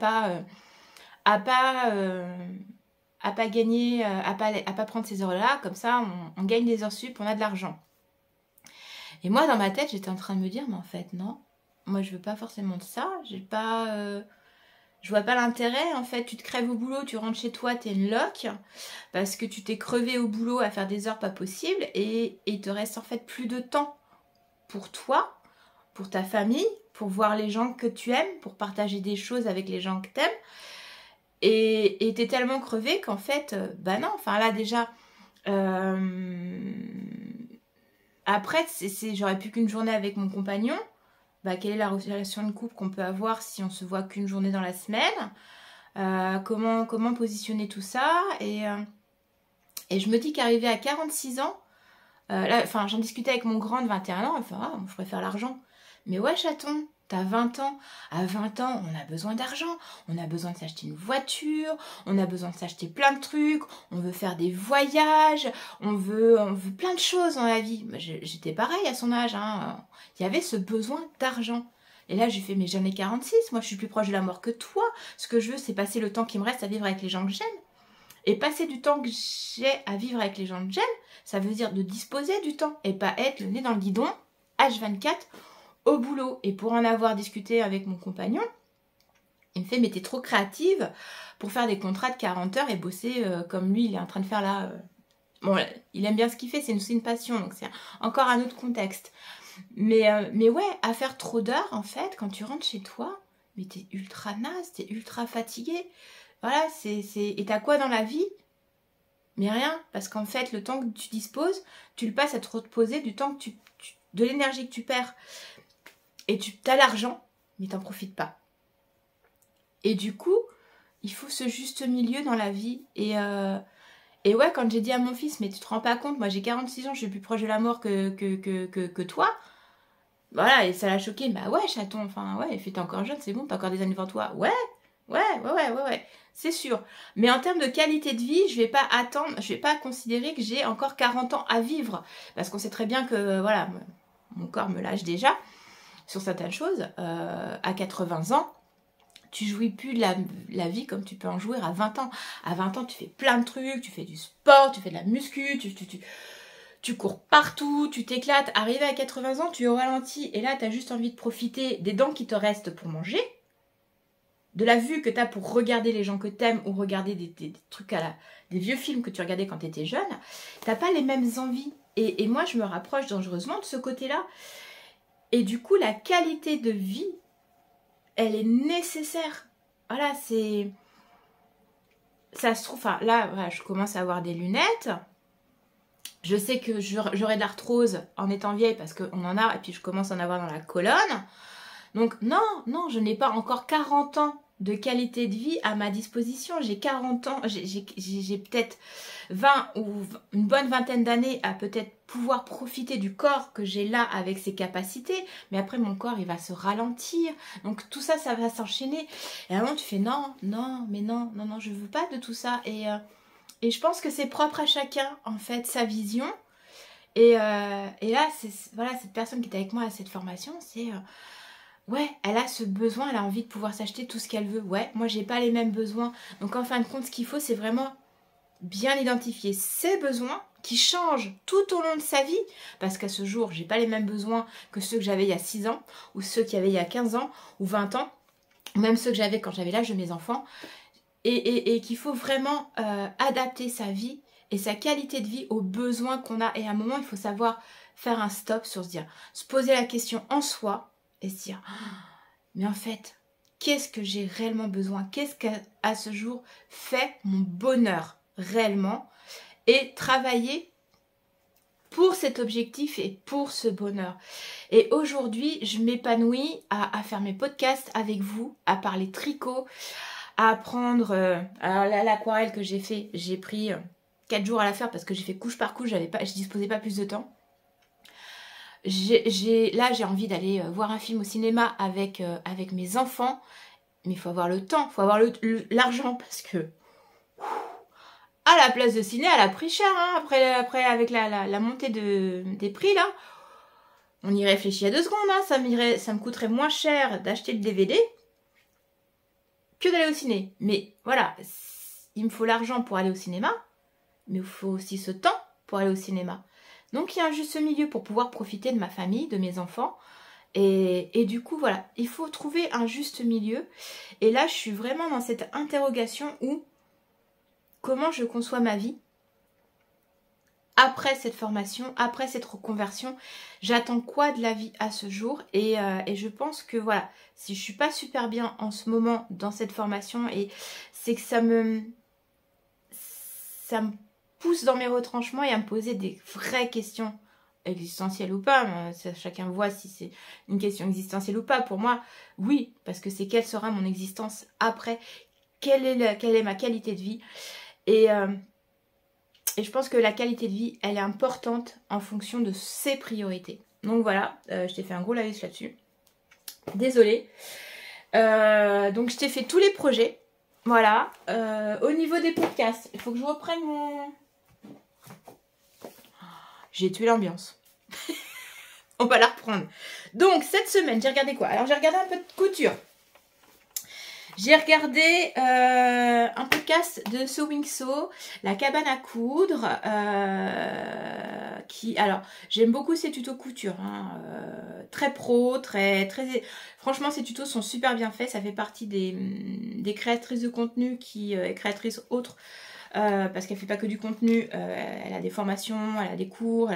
[SPEAKER 1] pas gagner, à pas prendre ces heures-là, comme ça on gagne des heures sup, on a de l'argent. » Et moi, dans ma tête, j'étais en train de me dire, mais en fait, non, moi, je veux pas forcément de ça. Je vois pas l'intérêt. En fait, tu te crèves au boulot, tu rentres chez toi, t'es une loque, parce que tu t'es crevé au boulot à faire des heures pas possibles, et il te reste en fait plus de temps pour toi, pour ta famille, pour voir les gens que tu aimes, pour partager des choses avec les gens que t'aimes. Et t'es tellement crevé qu'en fait, bah non, enfin là déjà, après, j'aurais plus qu'une journée avec mon compagnon. Bah, quelle est la relation de couple qu'on peut avoir si on se voit qu'une journée dans la semaine? Comment positionner tout ça? Et je me dis qu'arriver à 46 ans, là, enfin, j'en discutais avec mon grand de 21 ans, enfin, je préfère l'argent. Mais ouais, chaton, t'as 20 ans. À 20 ans, on a besoin d'argent. On a besoin de s'acheter une voiture. On a besoin de s'acheter plein de trucs. On veut faire des voyages. On veut plein de choses dans la vie. J'étais pareil à son âge. Hein. Il y avait ce besoin d'argent. Et là, j'ai fait, mais j'en ai 46. Moi, je suis plus proche de la mort que toi. Ce que je veux, c'est passer le temps qui me reste à vivre avec les gens que j'aime. Et passer du temps que j'ai à vivre avec les gens que j'aime, ça veut dire de disposer du temps et pas être le nez dans le guidon, H24, au boulot. Et pour en avoir discuté avec mon compagnon, il me fait, mais t'es trop créative pour faire des contrats de 40 heures et bosser comme lui, il est en train de faire là. Bon, il aime bien ce qu'il fait, c'est une passion, donc c'est encore un autre contexte. Mais ouais, à faire trop d'heures, en fait, quand tu rentres chez toi, mais t'es ultra naze, t'es ultra fatigué. Voilà, et t'as quoi dans la vie? Mais rien, parce qu'en fait, le temps que tu disposes, tu le passes à te reposer du temps que de l'énergie que tu perds. Et tu as l'argent, mais t'en profites pas. Et du coup, il faut ce juste milieu dans la vie. Et ouais, quand j'ai dit à mon fils, mais tu te rends pas compte, moi j'ai 46 ans, je suis plus proche de la mort que toi. Voilà, et ça l'a choqué. Bah ouais, chaton, enfin ouais, t'es encore jeune, c'est bon, t'as encore des années devant toi. Ouais. C'est sûr. Mais en termes de qualité de vie, je vais pas considérer que j'ai encore 40 ans à vivre. Parce qu'on sait très bien que, voilà, mon corps me lâche déjà sur certaines choses. À 80 ans, tu jouis plus de la vie comme tu peux en jouir à 20 ans. À 20 ans, tu fais plein de trucs, tu fais du sport, tu fais de la muscu, tu cours partout, tu t'éclates. Arrivé à 80 ans, tu es au ralenti et là, tu as juste envie de profiter des dents qui te restent pour manger, de la vue que tu as pour regarder les gens que tu aimes ou regarder des trucs des vieux films que tu regardais quand tu étais jeune. Tu n'as pas les mêmes envies. Et moi, je me rapproche dangereusement de ce côté-là. Et du coup, la qualité de vie, elle est nécessaire. Voilà, ça se trouve... Enfin, là, voilà, je commence à avoir des lunettes. Je sais que j'aurai de l'arthrose en étant vieille parce qu'on en a, et puis je commence à en avoir dans la colonne. Donc non, je n'ai pas encore 40 ans de qualité de vie à ma disposition. J'ai 40 ans, j'ai peut-être 20 ou une bonne vingtaine d'années à peut-être pouvoir profiter du corps que j'ai là avec ses capacités. Mais après, mon corps, il va se ralentir. Donc tout ça, ça va s'enchaîner. Et à un moment, tu fais non, je veux pas de tout ça. Et je pense que c'est propre à chacun, en fait, sa vision. Et là, voilà, cette personne qui est avec moi à cette formation, c'est... ouais, elle a ce besoin, elle a envie de pouvoir s'acheter tout ce qu'elle veut. Ouais, moi, j'ai pas les mêmes besoins. Donc, en fin de compte, ce qu'il faut, c'est vraiment bien identifier ses besoins qui changent tout au long de sa vie. Parce qu'à ce jour, j'ai pas les mêmes besoins que ceux que j'avais il y a 6 ans, ou ceux qu'il y avait il y a 15 ans, ou 20 ans, ou même ceux que j'avais quand j'avais l'âge de mes enfants. Et qu'il faut vraiment adapter sa vie et sa qualité de vie aux besoins qu'on a. Et à un moment, il faut savoir faire un stop sur se poser la question en soi et se dire, mais en fait, qu'est-ce que j'ai réellement besoin? Qu'est-ce qu'à ce jour fait mon bonheur réellement? Et travailler pour cet objectif et pour ce bonheur. Et aujourd'hui, je m'épanouis à faire mes podcasts avec vous, à parler tricot, à apprendre. Alors là, l'aquarelle que j'ai fait, j'ai pris 4 jours à la faire parce que j'ai fait couche par couche, je disposais pas plus de temps. Là, j'ai envie d'aller voir un film au cinéma avec mes enfants, mais il faut avoir le temps, il faut avoir l'argent parce que la place de ciné, elle a pris cher, hein, après avec la montée des prix là. On y réfléchit à 2 secondes, hein, ça me coûterait moins cher d'acheter le DVD que d'aller au ciné. Mais voilà, il me faut l'argent pour aller au cinéma, mais il faut aussi ce temps pour aller au cinéma. Donc il y a un juste milieu pour pouvoir profiter de ma famille, de mes enfants. Et du coup, voilà, il faut trouver un juste milieu. Et là, je suis vraiment dans cette interrogation où comment je conçois ma vie après cette formation, après cette reconversion. J'attends quoi de la vie à ce jour et je pense que voilà, si je suis pas super bien en ce moment dans cette formation, et c'est que ça me pousse dans mes retranchements et à me poser des vraies questions existentielles ou pas, chacun voit si c'est une question existentielle ou pas. Pour moi, oui, parce que c'est quelle sera mon existence après, quelle est ma qualité de vie, et je pense que la qualité de vie, elle est importante en fonction de ses priorités. Donc voilà, je t'ai fait un gros laïus là-dessus. Désolée. Donc je t'ai fait tous les projets. Voilà. Au niveau des podcasts, il faut que je reprenne mon... J'ai tué l'ambiance. On va la reprendre. Donc cette semaine, j'ai regardé quoi? Alors j'ai regardé un peu de couture. J'ai regardé un podcast de Sewing Sew, la cabane à coudre, alors j'aime beaucoup ces tutos couture, hein, très pro, très, franchement ces tutos sont super bien faits, ça fait partie des créatrices de contenu créatrices autres. Parce qu'elle fait pas que du contenu, elle a des formations, elle a des cours,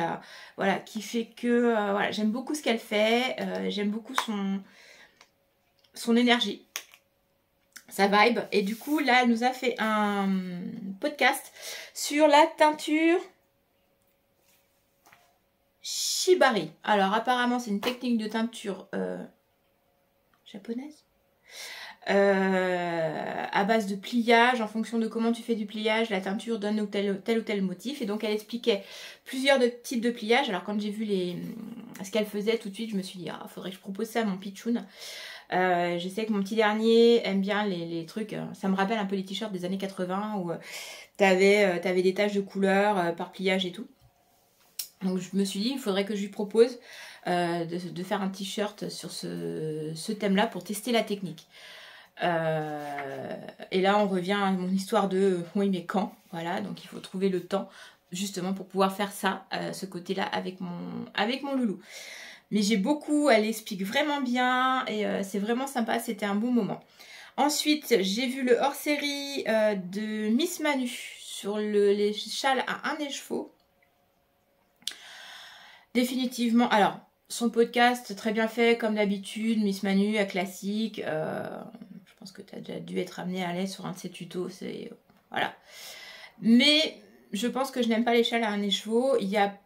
[SPEAKER 1] voilà, qui fait que voilà, j'aime beaucoup ce qu'elle fait, j'aime beaucoup son énergie, sa vibe. Et du coup là elle nous a fait un podcast sur la teinture Shibari. Alors apparemment c'est une technique de teinture japonaise, à base de pliage. En fonction de comment tu fais du pliage, la teinture donne tel ou tel motif. Et donc elle expliquait plusieurs types de pliage. Alors quand j'ai vu ce qu'elle faisait, tout de suite je me suis dit ah, faudrait que je propose ça à mon pitchoun. Je sais que mon petit dernier aime bien les trucs, ça me rappelle un peu les t-shirts des années 80 où t'avais des taches de couleur par pliage et tout. Donc je me suis dit il faudrait que je lui propose de faire un t-shirt sur ce thème-là pour tester la technique. Et là on revient à mon histoire de oui mais quand, voilà, donc il faut trouver le temps justement pour pouvoir faire ça, ce côté-là avec mon loulou. Mais j'ai beaucoup, elle explique vraiment bien et c'est vraiment sympa, c'était un bon moment. Ensuite, j'ai vu le hors-série de Miss Manu sur les châles à un écheveau. Définitivement, alors, son podcast, très bien fait, comme d'habitude, Miss Manu, à classique. Je pense que tu as déjà dû être amené à l'aise sur un de ses tutos, voilà. Mais je pense que je n'aime pas les châles à un écheveau. Il n'y a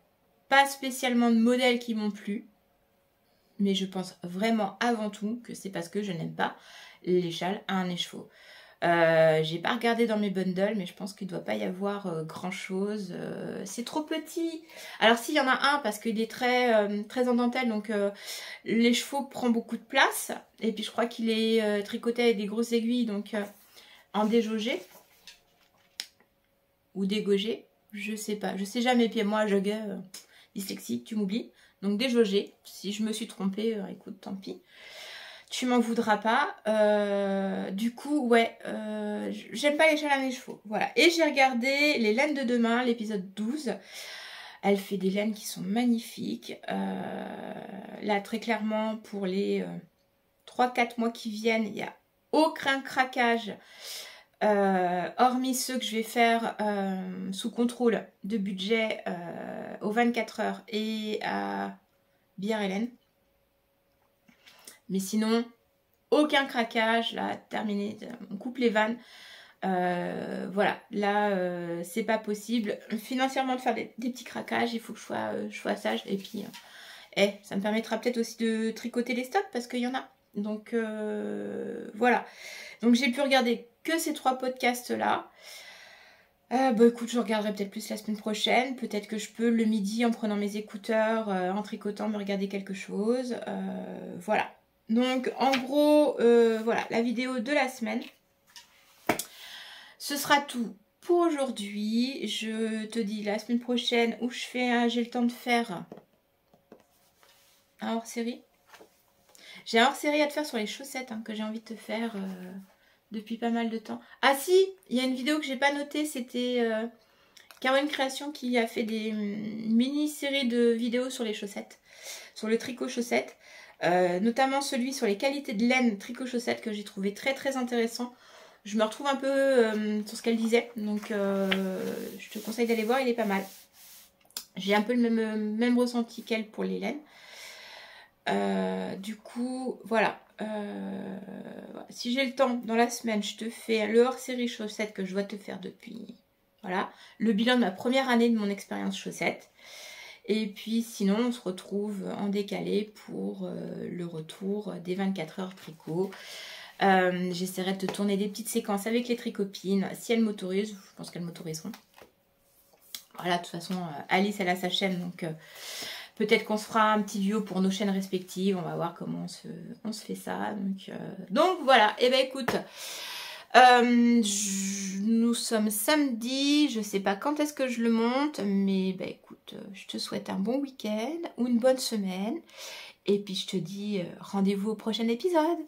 [SPEAKER 1] pas spécialement de modèles qui m'ont plu. Mais je pense vraiment avant tout que c'est parce que je n'aime pas les châles à un écheveau. J'ai pas regardé dans mes bundles, mais je pense qu'il ne doit pas y avoir grand chose. C'est trop petit. Alors s'il y en a un, parce qu'il est très, très en dentelle, donc l'écheveau prend beaucoup de place. Et puis je crois qu'il est tricoté avec des grosses aiguilles, donc en déjaugé. Ou dégaugé, je sais pas. Je sais jamais, puis moi, jogger, dyslexique, tu m'oublies. Donc déjaugé, si je me suis trompée, écoute, tant pis. Tu m'en voudras pas. Du coup, ouais, j'aime pas les châles à mes chevaux. Voilà. Et j'ai regardé Les laines de demain, l'épisode 12. Elle fait des laines qui sont magnifiques. Là, très clairement, pour les 3-4 mois qui viennent, il n'y a aucun craquage. Hormis ceux que je vais faire sous contrôle de budget aux 24 heures et à Bière Hélène. Mais sinon, aucun craquage, là, terminé, on coupe les vannes. Voilà, là, c'est pas possible. Financièrement, de faire des petits craquages, il faut que je sois sage. Et puis, ça me permettra peut-être aussi de tricoter les stocks parce qu'il y en a. Donc, voilà. Donc, j'ai pu regarder que ces 3 podcasts-là. Bah écoute, je regarderai peut-être plus la semaine prochaine. Peut-être que je peux le midi, en prenant mes écouteurs, en tricotant, me regarder quelque chose. Voilà. Donc en gros, voilà, la vidéo de la semaine. Ce sera tout pour aujourd'hui. Je te dis la semaine prochaine où j'ai le temps de faire un hors-série. J'ai un hors-série à te faire sur les chaussettes que j'ai envie de te faire depuis pas mal de temps. Ah si, il y a une vidéo que j'ai pas notée, c'était Caroline Création qui a fait des mini-séries de vidéos sur les chaussettes, sur le tricot chaussettes, notamment celui sur les qualités de laine tricot chaussettes que j'ai trouvé très très intéressant. Je me retrouve un peu sur ce qu'elle disait, donc je te conseille d'aller voir, il est pas mal. J'ai un peu le même ressenti qu'elle pour les laines. Du coup, voilà. Si j'ai le temps, dans la semaine, je te fais le hors-série chaussettes que je dois te faire depuis... Voilà, le bilan de ma première année de mon expérience chaussettes. Et puis sinon, on se retrouve en décalé pour le retour des 24 heures tricot. J'essaierai de te tourner des petites séquences avec les tricopines. Si elles m'autorisent, je pense qu'elles m'autoriseront. Voilà, de toute façon, Alice, elle a sa chaîne, donc peut-être qu'on se fera un petit duo pour nos chaînes respectives. On va voir comment on se fait ça. Donc voilà, et ben écoute... nous sommes samedi, je sais pas quand est-ce que je le monte, mais bah écoute, je te souhaite un bon week-end ou une bonne semaine. Et puis je te dis rendez-vous au prochain épisode.